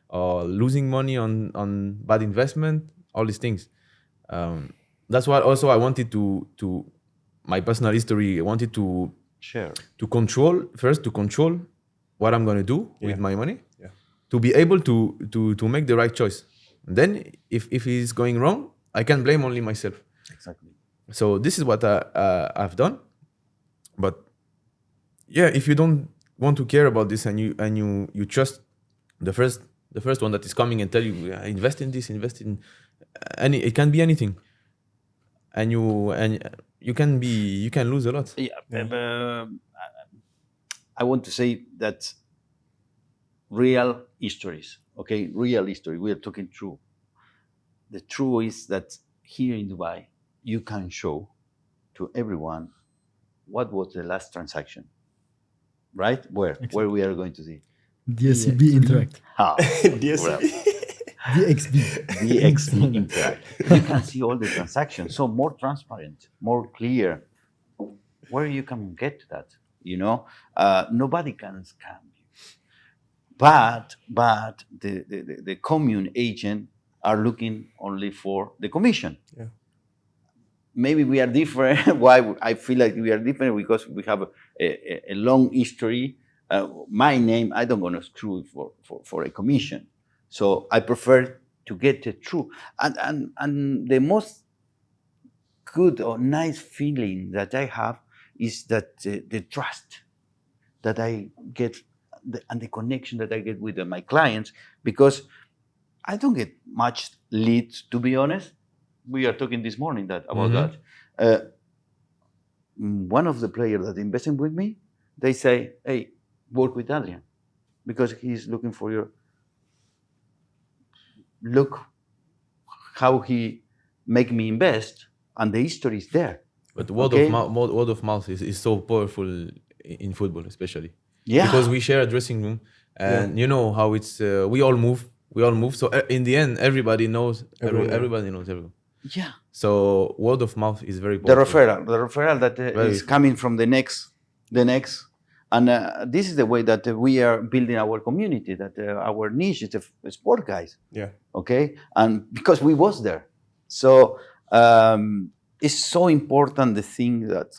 Speaker 3: or losing money on bad investment, all these things. That's why also I wanted to my personal history. I wanted to
Speaker 1: Sure.
Speaker 3: control what I'm gonna do with my money, to be able to make the right choice. And then if it's going wrong, I can blame only myself.
Speaker 1: Exactly.
Speaker 3: So this is what I've done. But yeah, if you don't want to care about this and you trust the first one that is coming and tell you, "Yeah, invest in this, invest in it can be anything, and you can lose a lot.
Speaker 1: Yeah. I want to say that real histories, okay? Real history. We are talking true. The truth is that here in Dubai, you can show to everyone what was the last transaction, right? Where we are going to see.
Speaker 5: DSCB Interact.
Speaker 1: Ah,
Speaker 4: DSCB.
Speaker 5: DXB.
Speaker 1: DXB Interact. You can see all the transactions, so more transparent, more clear. Where you can get to that, nobody can scam you. But the commune agent are looking only for the commission.
Speaker 4: Yeah.
Speaker 1: Maybe we are different. Why I feel like we are different? Because we have a long history. My name, I don't want to screw it for a commission. So I prefer to get the truth. And the most good or nice feeling that I have is that the trust that I get and the connection that I get with my clients, because I don't get much leads, to be honest. We are talking this morning about that. One of the players that investing with me, they say, "Hey, work with Adrian, because he's looking for your look how he make me invest, and the history is there."
Speaker 3: But
Speaker 1: Okay.
Speaker 3: word of mouth is so powerful in football, especially.
Speaker 1: Yeah.
Speaker 3: Because we share a dressing room, and you know how it's. We all move. So in the end, everybody knows. Everybody knows everyone.
Speaker 1: Yeah.
Speaker 3: So word of mouth is very
Speaker 1: The
Speaker 3: powerful.
Speaker 1: referral that is coming from the next, and this is the way that we are building our community. That our niche is the sport guys.
Speaker 4: Yeah.
Speaker 1: Okay, and because we was there, so it's so important the thing that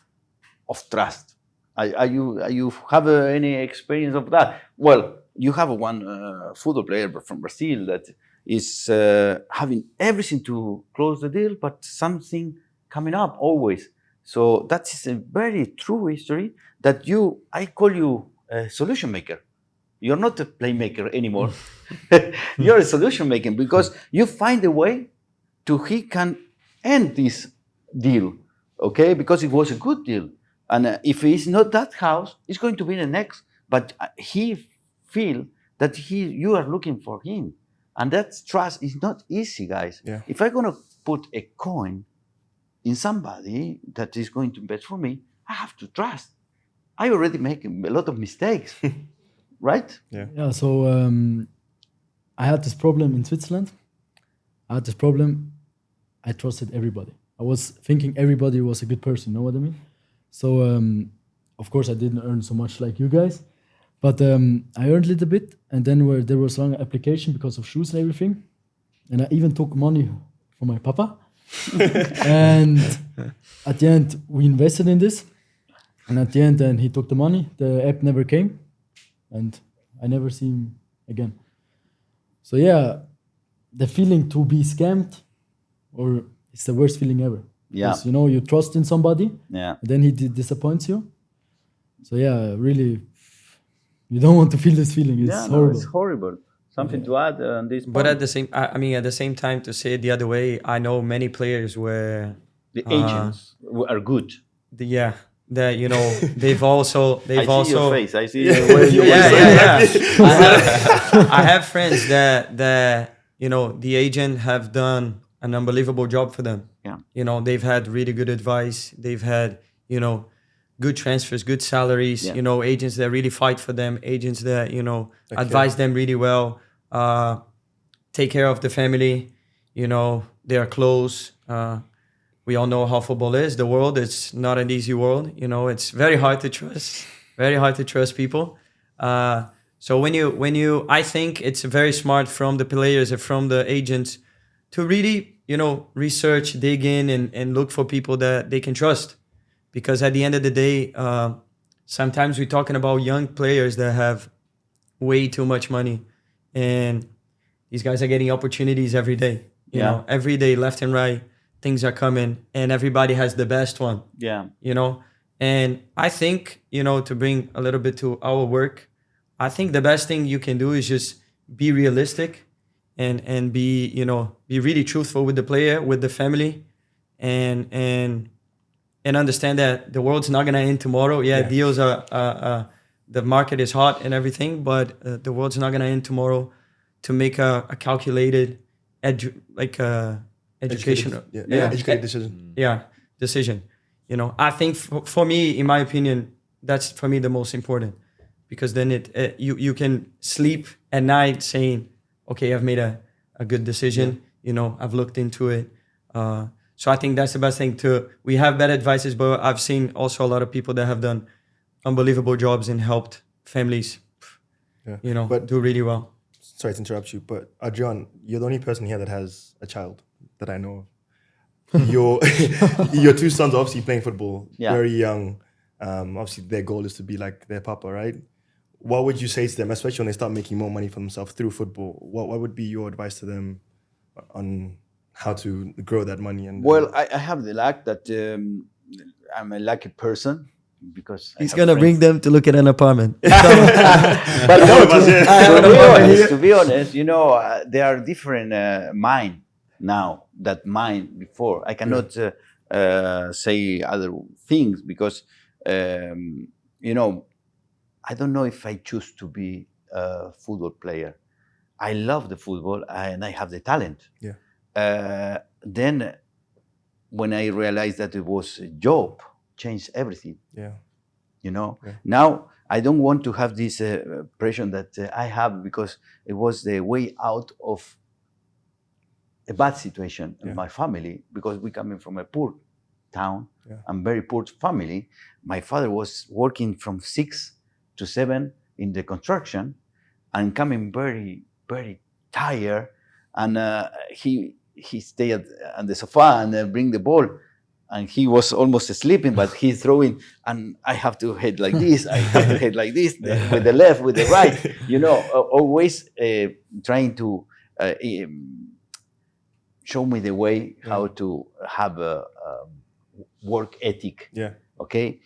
Speaker 1: of trust. Are you have any experience of that? Well, you have one football player from Brazil that is having everything to close the deal, but something coming up always. So that is a very true history that I call you a solution maker. You're not a playmaker anymore. You're a solution maker because you find a way he can end this deal, okay? Because it was a good deal. And if it's not that house, it's going to be the next. But he feel that you are looking for him. And that trust is not easy, guys.
Speaker 4: Yeah.
Speaker 1: If I'm going to put a coin in somebody that is going to invest for me, I have to trust. I already make a lot of mistakes, right?
Speaker 5: Yeah, so I had this problem in Switzerland. I trusted everybody. I was thinking everybody was a good person, you know what I mean? So, of course, I didn't earn so much like you guys, but I earned a little bit, and then there was long application because of shoes and everything, and I even took money from my papa. And at the end, we invested in this, and at the end, then he took the money. The app never came, and I never see him again. So yeah, the feeling to be scammed, or it's the worst feeling ever.
Speaker 1: Yeah.
Speaker 5: Because, you trust in somebody,
Speaker 1: Yeah.
Speaker 5: and then he disappoints you. So yeah, really, you don't want to feel this feeling. It's horrible.
Speaker 1: It's horrible. Something to add on this point?
Speaker 2: But at the same time, to say it the other way, I know many players where
Speaker 1: The agents are good.
Speaker 2: they've also
Speaker 1: I see your face. I see where you
Speaker 2: I have friends that the agent have done an unbelievable job for them.
Speaker 1: Yeah.
Speaker 2: They've had really good advice. They've had good transfers, good salaries.
Speaker 1: Yeah.
Speaker 2: Agents that really fight for them. Agents that advise them really well. Take care of the family. They are close. We all know how football is. The world, it's not an easy world. It's very hard to trust. Very hard to trust people. So I think it's very smart from the players and from the agents to really, research, dig in, and look for people that they can trust. because at the end of the day, sometimes we're talking about young players that have way too much money, and these guys are getting opportunities every day. You
Speaker 1: Yeah.
Speaker 2: know, every day, left and right, things are coming, and everybody has the best one.
Speaker 1: Yeah.
Speaker 2: You know, and I think, you know, to bring a little bit to our work, I think the best thing you can do is just be realistic and be, you know, be really truthful with the player, with the family, and understand that the world's not gonna end tomorrow. Yeah, deals are the market is hot and everything, but the world's not gonna end tomorrow. To make a calculated, educational,
Speaker 4: educated decision.
Speaker 2: decision. You know, I think for me, in my opinion, that's for me the most important, because then you can sleep at night saying, okay, I've made a good decision. You know, I've looked into it. So I think that's the best thing too. We have bad advices, but I've seen also a lot of people that have done unbelievable jobs and helped families, you know,
Speaker 4: But-
Speaker 2: do really well.
Speaker 4: Sorry to interrupt you, but Adrian, you're the only person here that has a child that I know of. Your two sons are obviously playing football,
Speaker 1: Yeah.
Speaker 4: very young. Obviously, their goal is to be like their papa, right? What would you say to them, especially when they start making more money for themselves through football? What would be your advice to them on how to grow that money? And
Speaker 1: Well, I have the luck that I'm a lucky person because I
Speaker 2: He's
Speaker 1: have
Speaker 2: gonna bring
Speaker 1: friends.
Speaker 2: them to look at an apartment.
Speaker 1: But no, to be honest, you know, there are different mind now that mine before. I cannot say other things because, you know, I don't know if I choose to be a football player. I love the football and I have the talent.
Speaker 4: Yeah.
Speaker 1: Then when I realized that it was a job, changed everything.
Speaker 4: Yeah.
Speaker 1: You know,
Speaker 4: Yeah.
Speaker 1: now I don't want to have this pressure that I have because it was the way out of a bad situation in my family, because we coming from a poor town and very poor family. My father was working from 6 to 7 in the construction and coming very, very tired. And he stayed on the sofa and bring the ball. And he was almost sleeping, but he's throwing, and I have to head like this. I have to head like this, with the left, with the right. You know, always trying to show me the way how to have a work ethic.
Speaker 4: Yeah.
Speaker 1: Okay.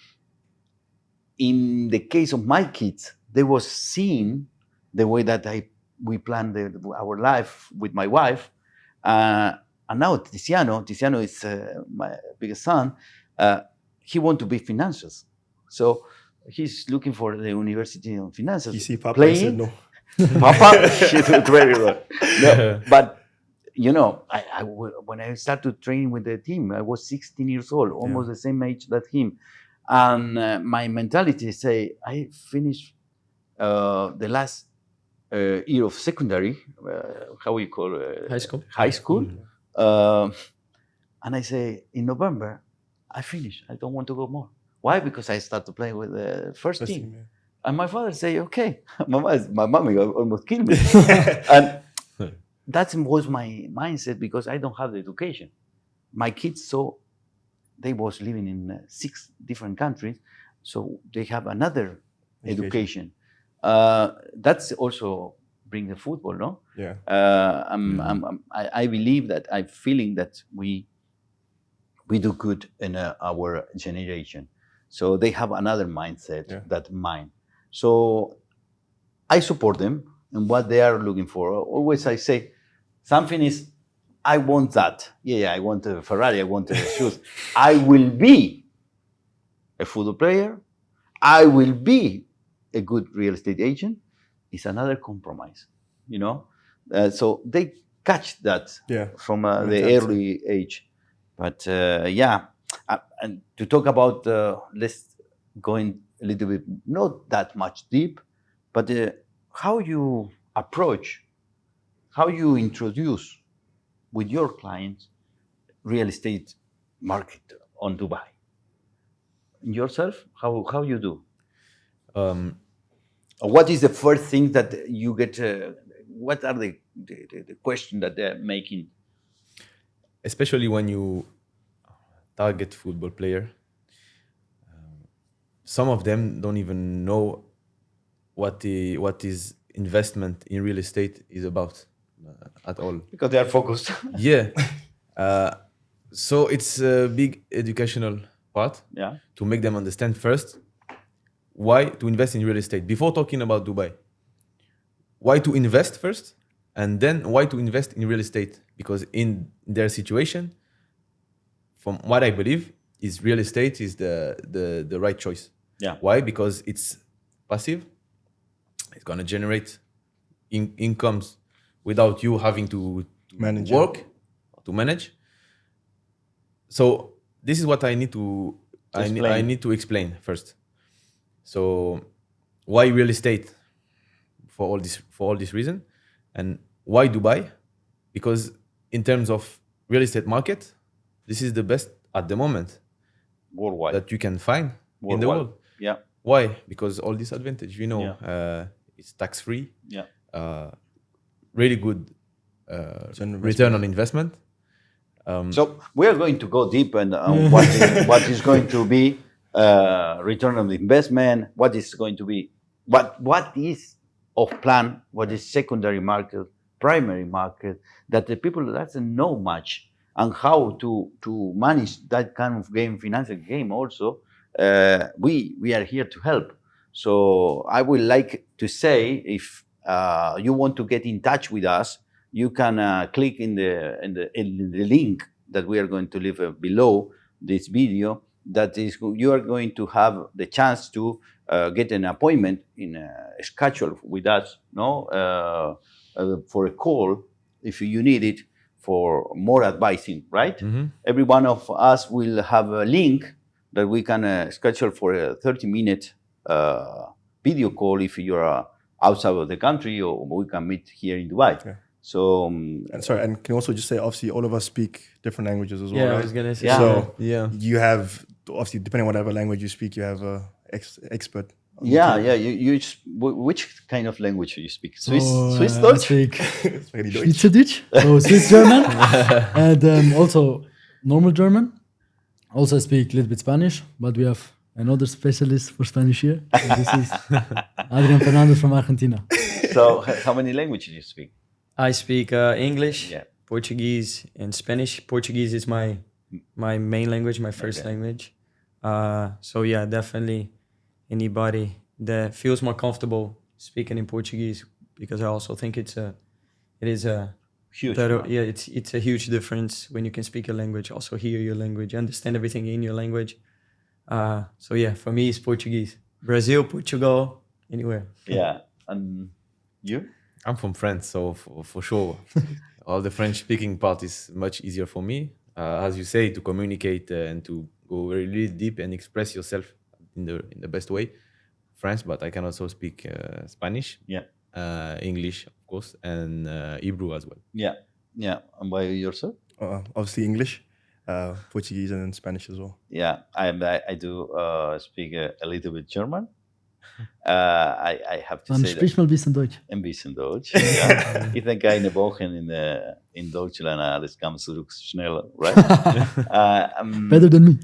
Speaker 1: In the case of my kids, they was seeing the way that we planned our life with my wife. And now Tiziano is my biggest son. He want to be financiers, so he's looking for the university of finances.
Speaker 4: You see, Papa
Speaker 1: playing.
Speaker 4: said no.
Speaker 1: Papa, she's very wrong. No, but you know, when I started training with the team, I was 16 years old, almost the same age that him, and my mentality say I finished the last year of secondary. How we call
Speaker 2: High school.
Speaker 1: High school. And I say, in November, I finish. I don't want to go more. Why? Because I start to play with the first team.
Speaker 4: Yeah.
Speaker 1: And my father say, okay. My mommy almost killed me. And that was my mindset, because I don't have the education. My kids they was living in 6 different countries, so they have another education. That's also bring the football, no?
Speaker 4: Yeah.
Speaker 1: I believe that I'm feeling that we do good in our generation. So they have another mindset than mine. So I support them in what they are looking for. Always I say, something is, I want that. Yeah, I want a Ferrari, I want a shoes. I will be a football player. I will be a good real estate agent. It's another compromise, you know? So they catch that from the early age. But and to talk about, let's go in a little bit, not that much deep, but how you approach, how you introduce with your clients real estate market on Dubai. Yourself, how you do? What is the first thing that you get? What are the questions that they're making?
Speaker 3: Especially when you target football player, some of them don't even know what is investment in real estate is about at all.
Speaker 1: Because they are focused.
Speaker 3: Yeah. So it's a big educational part
Speaker 1: Yeah.
Speaker 3: to make them understand first why to invest in real estate before talking about Dubai. Why to invest first, and then why to invest in real estate, because in their situation, from what I believe, is real estate is the right choice.
Speaker 1: Yeah.
Speaker 3: Why? Because it's passive. It's gonna generate incomes without you having to
Speaker 4: Manage it.
Speaker 3: work to manage. So this is what I need to I need to explain first. So why real estate? For all this reason, and why Dubai? Because in terms of real estate market, this is the best at the moment
Speaker 1: Worldwide.
Speaker 3: that you can find in the
Speaker 1: Worldwide.
Speaker 3: world.
Speaker 1: Yeah.
Speaker 3: Why? Because all this advantage,
Speaker 1: Yeah.
Speaker 3: it's tax free,
Speaker 1: Yeah.
Speaker 3: really good return on investment.
Speaker 1: So we are going to go deep and what is going to be return on investment, what is going to be, what is of plan, what is secondary market, primary market, that the people doesn't know much, and how to manage that kind of game, financial game also. We are here to help. So I would like to say, if you want to get in touch with us, you can click in the link that we are going to leave below this video. That is, you are going to have the chance to get an appointment in a schedule with us, for a call if you need it for more advising, right?
Speaker 3: Mm-hmm.
Speaker 1: Every one of us will have a link that we can schedule for a 30-minute video call if you are outside of the country, or we can meet here in Dubai.
Speaker 4: Yeah.
Speaker 1: So,
Speaker 4: And sorry, and can you also just say, obviously, all of us speak different languages as well,
Speaker 2: Yeah, I
Speaker 4: right?
Speaker 2: was gonna say.
Speaker 1: Yeah.
Speaker 4: So
Speaker 3: Yeah.
Speaker 4: you have, obviously, depending on whatever language you speak, you have a expert. on the
Speaker 1: yeah,
Speaker 4: team.
Speaker 1: yeah. Which kind of language do you speak?
Speaker 5: So,
Speaker 1: Swiss
Speaker 5: I
Speaker 1: Deutsch?
Speaker 5: speak
Speaker 4: Very Deutsch.
Speaker 5: Schweizerdeutsch, so Swiss German, and also normal German. Also, I speak a little bit Spanish, but we have another specialist for Spanish here. And this is Adrian Fernandez from Argentina.
Speaker 1: So, how many languages do you speak?
Speaker 2: I speak English,
Speaker 1: Yeah.
Speaker 2: Portuguese, and Spanish. Portuguese is my main language, my first
Speaker 1: Okay.
Speaker 2: language. So yeah, definitely anybody that feels more comfortable speaking in Portuguese, because I also think it is a
Speaker 1: Huge.
Speaker 2: yeah, it's a huge difference when you can speak a language, also hear your language, understand everything in your language. So yeah, for me it's Portuguese. Brazil, Portugal, anywhere.
Speaker 1: Yeah. And you?
Speaker 3: I'm from France, so for sure, all the French-speaking part is much easier for me. As you say, to communicate and to go really deep and express yourself in the best way. French, but I can also speak Spanish,
Speaker 1: Yeah.
Speaker 3: English, of course, and Hebrew as well.
Speaker 1: Yeah. Yeah. And by yourself?
Speaker 4: Obviously, English, Portuguese, and then Spanish as well.
Speaker 1: Yeah. I do speak a little bit German. I have to
Speaker 5: Dann
Speaker 1: say
Speaker 5: sprich mal ein bisschen Deutsch.
Speaker 1: ein bisschen Deutsch. Ja. Ich denke, eine Woche in Deutschland, alles kam zurück schneller, right?
Speaker 5: Better than me.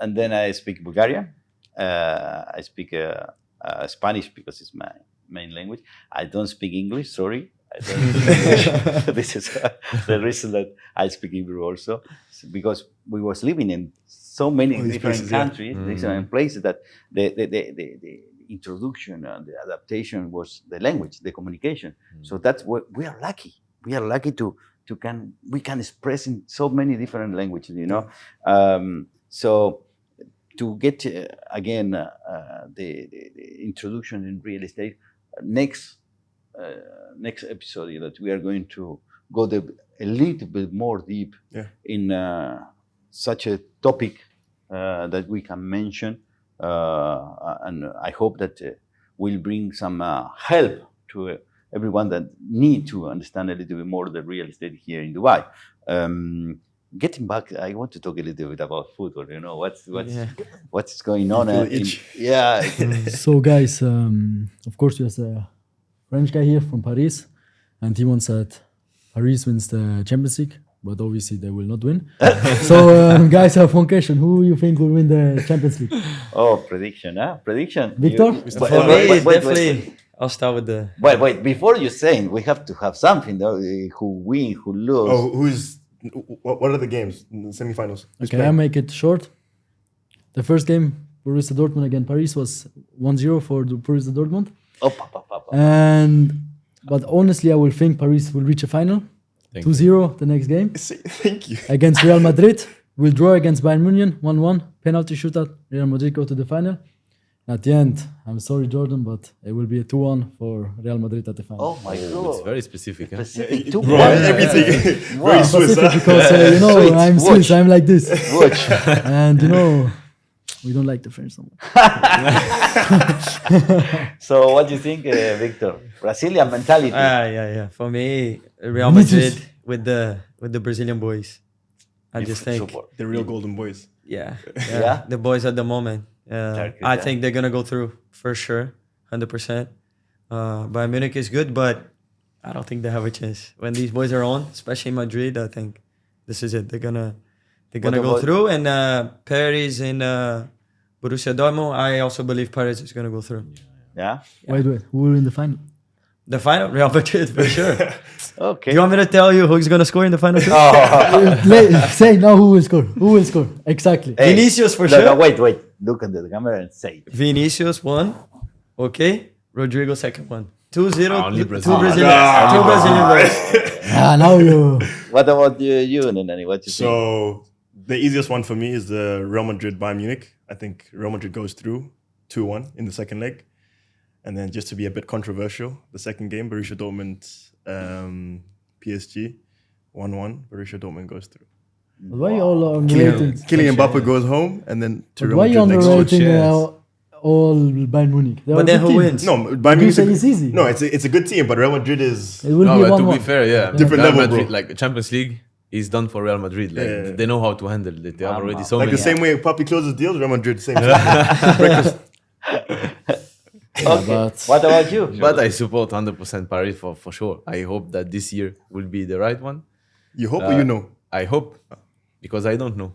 Speaker 1: And then I speak Bulgarian. I speak Spanish because it's my main language. I don't speak English, sorry. I don't speak English. This is the reason that I speak Hebrew also, because we was living in so many
Speaker 4: All these
Speaker 1: different
Speaker 4: places, yeah.
Speaker 1: countries, different places, that the introduction and the adaptation was the language, the communication. So that's what we are lucky. We are lucky we can express in so many different languages, So to get again the introduction in real estate, next episode that we are going to go a little bit more deep in such a topic that we can mention, and I hope that will bring some help to everyone that need to understand a little bit more the real estate here in Dubai. Getting back, I want to talk a little bit about football. What's going on?
Speaker 5: So guys, of course, there's a French guy here from Paris, and he wants that Paris wins the Champions League but obviously they will not win. So, guys, I have one question: who you think will win the Champions League?
Speaker 1: Oh, prediction, huh? Prediction.
Speaker 5: Victor?
Speaker 2: For me, definitely. I'll start with the.
Speaker 1: Wait. Before you saying, we have to have something. Though, who win, who lose.
Speaker 4: Oh, what are the games? The semifinals? Who's
Speaker 5: Okay, I
Speaker 4: playing?
Speaker 5: make it short. The first game, Borussia Dortmund against Paris, was 1-0 for the Borussia Dortmund.
Speaker 1: Oh,
Speaker 5: But honestly, I will think Paris will reach a final.
Speaker 3: Thank you.
Speaker 5: 2-0 the next game.
Speaker 4: Thank you.
Speaker 5: Against Real Madrid, we'll draw against Bayern Munich 1-1. Penalty shootout. Real Madrid go to the final. At the end, I'm sorry, Jordan, but it will be a 2-1 for Real Madrid at the final.
Speaker 1: oh my
Speaker 3: It's
Speaker 1: God.
Speaker 3: very specific. Huh?
Speaker 1: Specific.
Speaker 4: Bro, everything. Very Swiss,
Speaker 5: Specific
Speaker 4: huh?
Speaker 5: because,
Speaker 1: Sweet.
Speaker 5: I'm Swiss,
Speaker 1: Watch.
Speaker 5: I'm like this.
Speaker 1: Watch.
Speaker 5: And, we don't like the French so much.
Speaker 1: So, what do you think, Victor? Brazilian mentality.
Speaker 2: Yeah. For me, Real Madrid with the Brazilian boys. I just think,
Speaker 1: Support.
Speaker 4: The real golden boys.
Speaker 2: yeah,
Speaker 1: Yeah?
Speaker 2: the boys at the moment.
Speaker 1: Turkish,
Speaker 2: I
Speaker 1: yeah.
Speaker 2: think they're gonna go through for sure, 100%. Bayern Munich is good, but I don't think they have a chance. When these boys are on, especially Madrid, I think this is it. They're gonna go
Speaker 1: about-
Speaker 2: through. And Paris and Borussia Dortmund, I also believe Paris is gonna go through.
Speaker 1: Yeah.
Speaker 5: Wait, who will win the final?
Speaker 2: The final, Real Madrid for sure.
Speaker 1: Okay.
Speaker 2: Do you want me to tell you who's gonna score in the final?
Speaker 5: Say now who will score. Who will score? Exactly.
Speaker 1: Hey,
Speaker 2: Vinicius for
Speaker 1: no,
Speaker 2: sure.
Speaker 1: No, wait. Look at the camera and say.
Speaker 2: Vinicius one, okay. Rodrigo second one. 2-0.
Speaker 3: Only
Speaker 2: Two
Speaker 3: Brazil.
Speaker 2: Brazilians. Two Brazilian boys.
Speaker 5: Now you.
Speaker 1: What about you, Nenani? What you think?
Speaker 4: So the easiest one for me is the Real Madrid Bayern Munich. I think Real Madrid goes through 2-1 in the second leg. And then just to be a bit controversial, the second game, Borussia Dortmund, PSG, 1-1. Borussia Dortmund goes through.
Speaker 5: Why you all underrating?
Speaker 4: Kylian Mbappe goes home, and then to
Speaker 5: But
Speaker 4: Real
Speaker 5: why you
Speaker 4: Madrid next week.
Speaker 5: underrating
Speaker 3: chance.
Speaker 5: all Bayern Munich? They are
Speaker 2: But
Speaker 5: a
Speaker 2: then
Speaker 5: good
Speaker 2: who
Speaker 5: team.
Speaker 2: wins?
Speaker 4: No, Bayern
Speaker 5: You
Speaker 4: Munich.
Speaker 5: say it's easy.
Speaker 4: No, it's a good team, but Real Madrid is.
Speaker 5: It will
Speaker 3: No,
Speaker 5: be
Speaker 3: but to
Speaker 5: 1-1.
Speaker 3: be fair, yeah,
Speaker 4: Different
Speaker 3: Real
Speaker 4: level,
Speaker 3: Madrid,
Speaker 4: bro.
Speaker 3: like Champions League is done for Real Madrid. Like
Speaker 4: Yeah.
Speaker 3: they know how to handle it. They have already so
Speaker 4: Like
Speaker 3: many.
Speaker 4: the same way Papi closes deals, Real Madrid, same thing.
Speaker 1: Okay.
Speaker 5: but-
Speaker 1: What about you?
Speaker 3: But I support 100% Paris for sure. I hope that this year will be the right one.
Speaker 4: You hope or you know?
Speaker 3: I hope, because I don't know.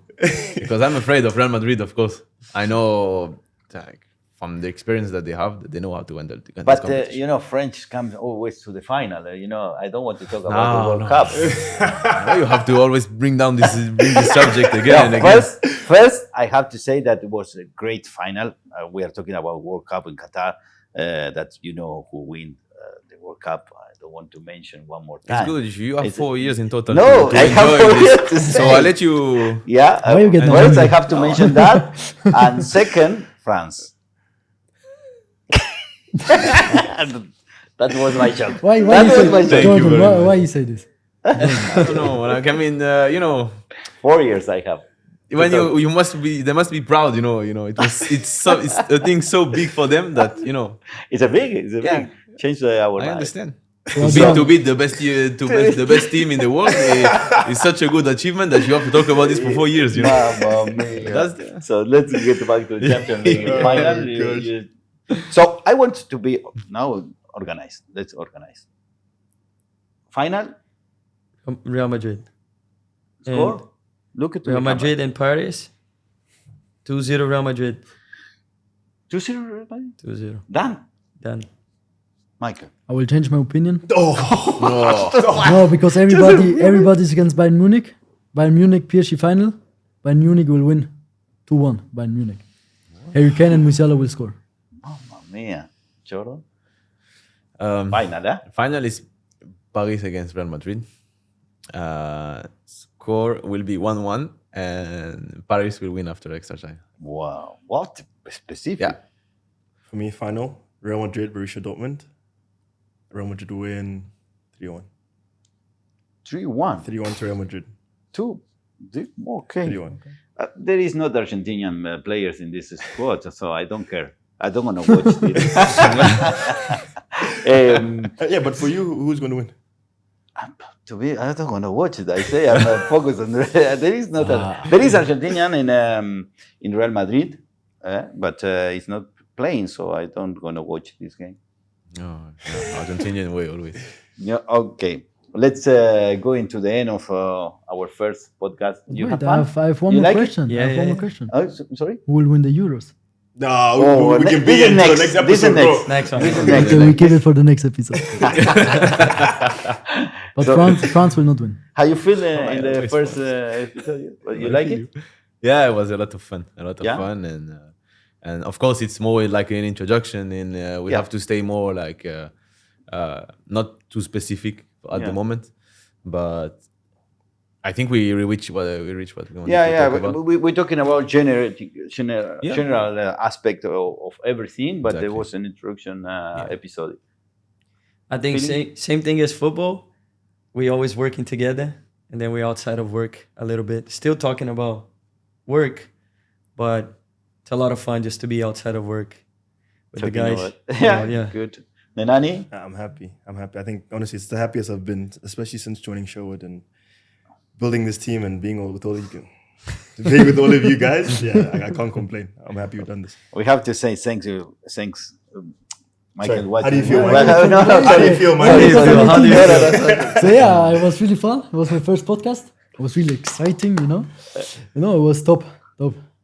Speaker 3: Because I'm afraid of Real Madrid, of course. I know, like, from the experience that they have, that they know how to handle this
Speaker 1: But
Speaker 3: competition.
Speaker 1: French comes always to the final. I don't want to talk about
Speaker 3: No,
Speaker 1: the World
Speaker 3: no.
Speaker 1: Cup.
Speaker 3: Why you have to always bring this subject again and again?
Speaker 1: First, I have to say that it was a great final. We are talking about World Cup in Qatar. That who win the World Cup. I don't want to mention one more time.
Speaker 3: It's good. You have
Speaker 1: It's-
Speaker 3: 4 years in total.
Speaker 1: No,
Speaker 3: to
Speaker 1: I have
Speaker 3: enjoy
Speaker 1: 4
Speaker 3: this.
Speaker 1: years to
Speaker 3: So
Speaker 1: say.
Speaker 3: I'll let you.
Speaker 1: Yeah.
Speaker 5: Why you get the
Speaker 1: First, I
Speaker 5: money?
Speaker 1: have to mention that, and second, France. That was my joke.
Speaker 5: Why
Speaker 1: That
Speaker 5: you
Speaker 1: was
Speaker 5: say
Speaker 1: my
Speaker 3: Thank
Speaker 1: joke.
Speaker 3: you
Speaker 5: Jordan,
Speaker 3: very much.
Speaker 5: why you say this?
Speaker 3: I don't know. Like, I mean,
Speaker 1: 4 years I have.
Speaker 3: when you must be, they must be proud. It's a thing so big for them that
Speaker 1: It's a big.
Speaker 3: Yeah.
Speaker 1: Change our
Speaker 3: I
Speaker 1: life.
Speaker 3: understand.
Speaker 5: Well
Speaker 3: To
Speaker 5: done.
Speaker 3: beat the best the best team in the world is such a good achievement that you have to talk about this for 4 years.
Speaker 1: Mamma mia.
Speaker 3: That's
Speaker 1: So let's get back to the Champions League
Speaker 4: Oh,
Speaker 1: final.
Speaker 4: gosh.
Speaker 1: So I want to be now organized. Let's organize. Final
Speaker 2: Real Madrid.
Speaker 1: score. Look at
Speaker 2: Real Madrid and Paris. 2-0 Real Madrid.
Speaker 1: 2-0 Real Madrid.
Speaker 2: 2-0.
Speaker 1: Done.
Speaker 2: Done.
Speaker 1: Michael.
Speaker 5: I will change my opinion.
Speaker 4: Oh,
Speaker 5: No, because everybody's against Bayern Munich. Bayern Munich PSG final. Bayern Munich will win 2-1. Bayern Munich. Harry Kane and Musiala will score.
Speaker 1: Mamma mia. Jordan.
Speaker 3: um,
Speaker 1: Final, eh?
Speaker 3: final is Paris against Real Madrid. Score will be 1-1, and Paris will win after extra time.
Speaker 1: Wow. What specific?
Speaker 3: Yeah.
Speaker 4: for me, final Real Madrid, Borussia Dortmund. Real Madrid win 3-1.
Speaker 1: 3-1.
Speaker 4: 3-1 to Real Madrid.
Speaker 1: 2. Okay.
Speaker 4: 3-1.
Speaker 1: There is not Argentinian players in this squad, so I don't care. I don't want to watch this.
Speaker 4: Yeah, but for you, who's going to win?
Speaker 1: I don't want to watch it. I say I'm focused on there is not there is Argentinian in Real Madrid, but it's not playing, so I don't want to watch this game.
Speaker 3: No, Argentinian way always.
Speaker 1: Yeah, okay. let's go into the end of our first podcast. You
Speaker 5: Wait,
Speaker 1: have fun?
Speaker 5: I have one
Speaker 1: You
Speaker 5: more
Speaker 1: like it?
Speaker 5: question. I
Speaker 2: Yeah,
Speaker 5: have
Speaker 2: yeah,
Speaker 5: one more
Speaker 2: yeah.
Speaker 5: question.
Speaker 1: Oh, sorry.
Speaker 5: Who will win the Euros?
Speaker 4: No,
Speaker 1: Oh,
Speaker 4: we can
Speaker 1: this
Speaker 4: be
Speaker 1: is
Speaker 4: until
Speaker 1: next.
Speaker 4: the next
Speaker 1: This is
Speaker 4: episode, bro.
Speaker 1: next.
Speaker 2: Next one.
Speaker 1: This is next.
Speaker 5: Okay, we keep it for the next episode. But
Speaker 1: So-
Speaker 5: France will not win.
Speaker 1: How you feel in
Speaker 3: I
Speaker 1: the
Speaker 3: always
Speaker 1: first
Speaker 3: want.
Speaker 1: episode? You like it?
Speaker 3: Yeah, it was a lot of fun. A lot of
Speaker 1: Yeah?
Speaker 3: fun, and of course it's more like an introduction, and we
Speaker 1: Yeah.
Speaker 3: have to stay more like not too specific at
Speaker 1: Yeah.
Speaker 3: the moment, but I think we reach what we wanted
Speaker 1: Yeah,
Speaker 3: to
Speaker 1: yeah.
Speaker 3: talk about.
Speaker 1: We're talking about general
Speaker 3: Yeah.
Speaker 1: aspect of everything, but there
Speaker 3: Exactly.
Speaker 1: was an introduction episode.
Speaker 2: I think
Speaker 1: Feeling?
Speaker 2: same thing as football. We always working together, and then we're outside of work a little bit. Still talking about work, but it's a lot of fun just to be outside of work with the
Speaker 1: Talking
Speaker 2: guys.
Speaker 1: about-
Speaker 2: You
Speaker 1: yeah,
Speaker 2: know, yeah.
Speaker 1: good. Nenani?
Speaker 4: I'm happy. I'm happy. I think honestly, it's the happiest I've been, especially since joining Sherwood and building this team and being with all you, being with all of you guys. Yeah, I can't complain. I'm happy we've done this.
Speaker 1: We have to say thanks, Michael.
Speaker 4: Sorry,
Speaker 1: What
Speaker 4: how do you feel,
Speaker 1: Well,
Speaker 4: Michael?
Speaker 1: no,
Speaker 4: How do you feel,
Speaker 2: How do you
Speaker 4: Michael?
Speaker 2: feel? How do you
Speaker 1: No, no,
Speaker 2: feel?
Speaker 1: that's-
Speaker 5: So yeah, it was really fun. It was my first podcast. It was really exciting, you know. It was top.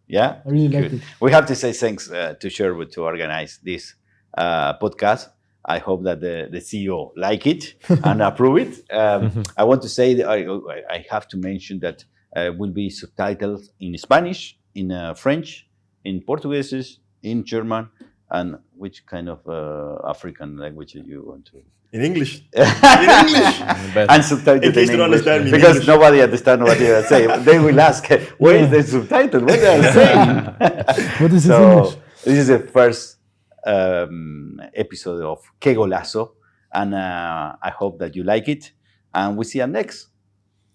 Speaker 1: Yeah,
Speaker 5: I really liked
Speaker 1: good.
Speaker 5: it.
Speaker 1: We have to say thanks to Sherwood to organize this podcast. I hope that the CEO like it and approve it. I want to say that I have to mention that will be subtitles in Spanish, in French, in Portuguese, in German, and which kind of African language you want to?
Speaker 4: In English. In English.
Speaker 3: But
Speaker 1: And subtitled
Speaker 4: In case
Speaker 1: in
Speaker 4: you don't
Speaker 1: English,
Speaker 4: understand me in
Speaker 1: because
Speaker 4: English.
Speaker 1: nobody understands what you are saying. They will ask, "Where is the subtitle? What are you saying?"
Speaker 5: What is this
Speaker 1: So
Speaker 5: English?
Speaker 1: this is the first episode of Qué Golazo, and I hope that you like it. And we see you next.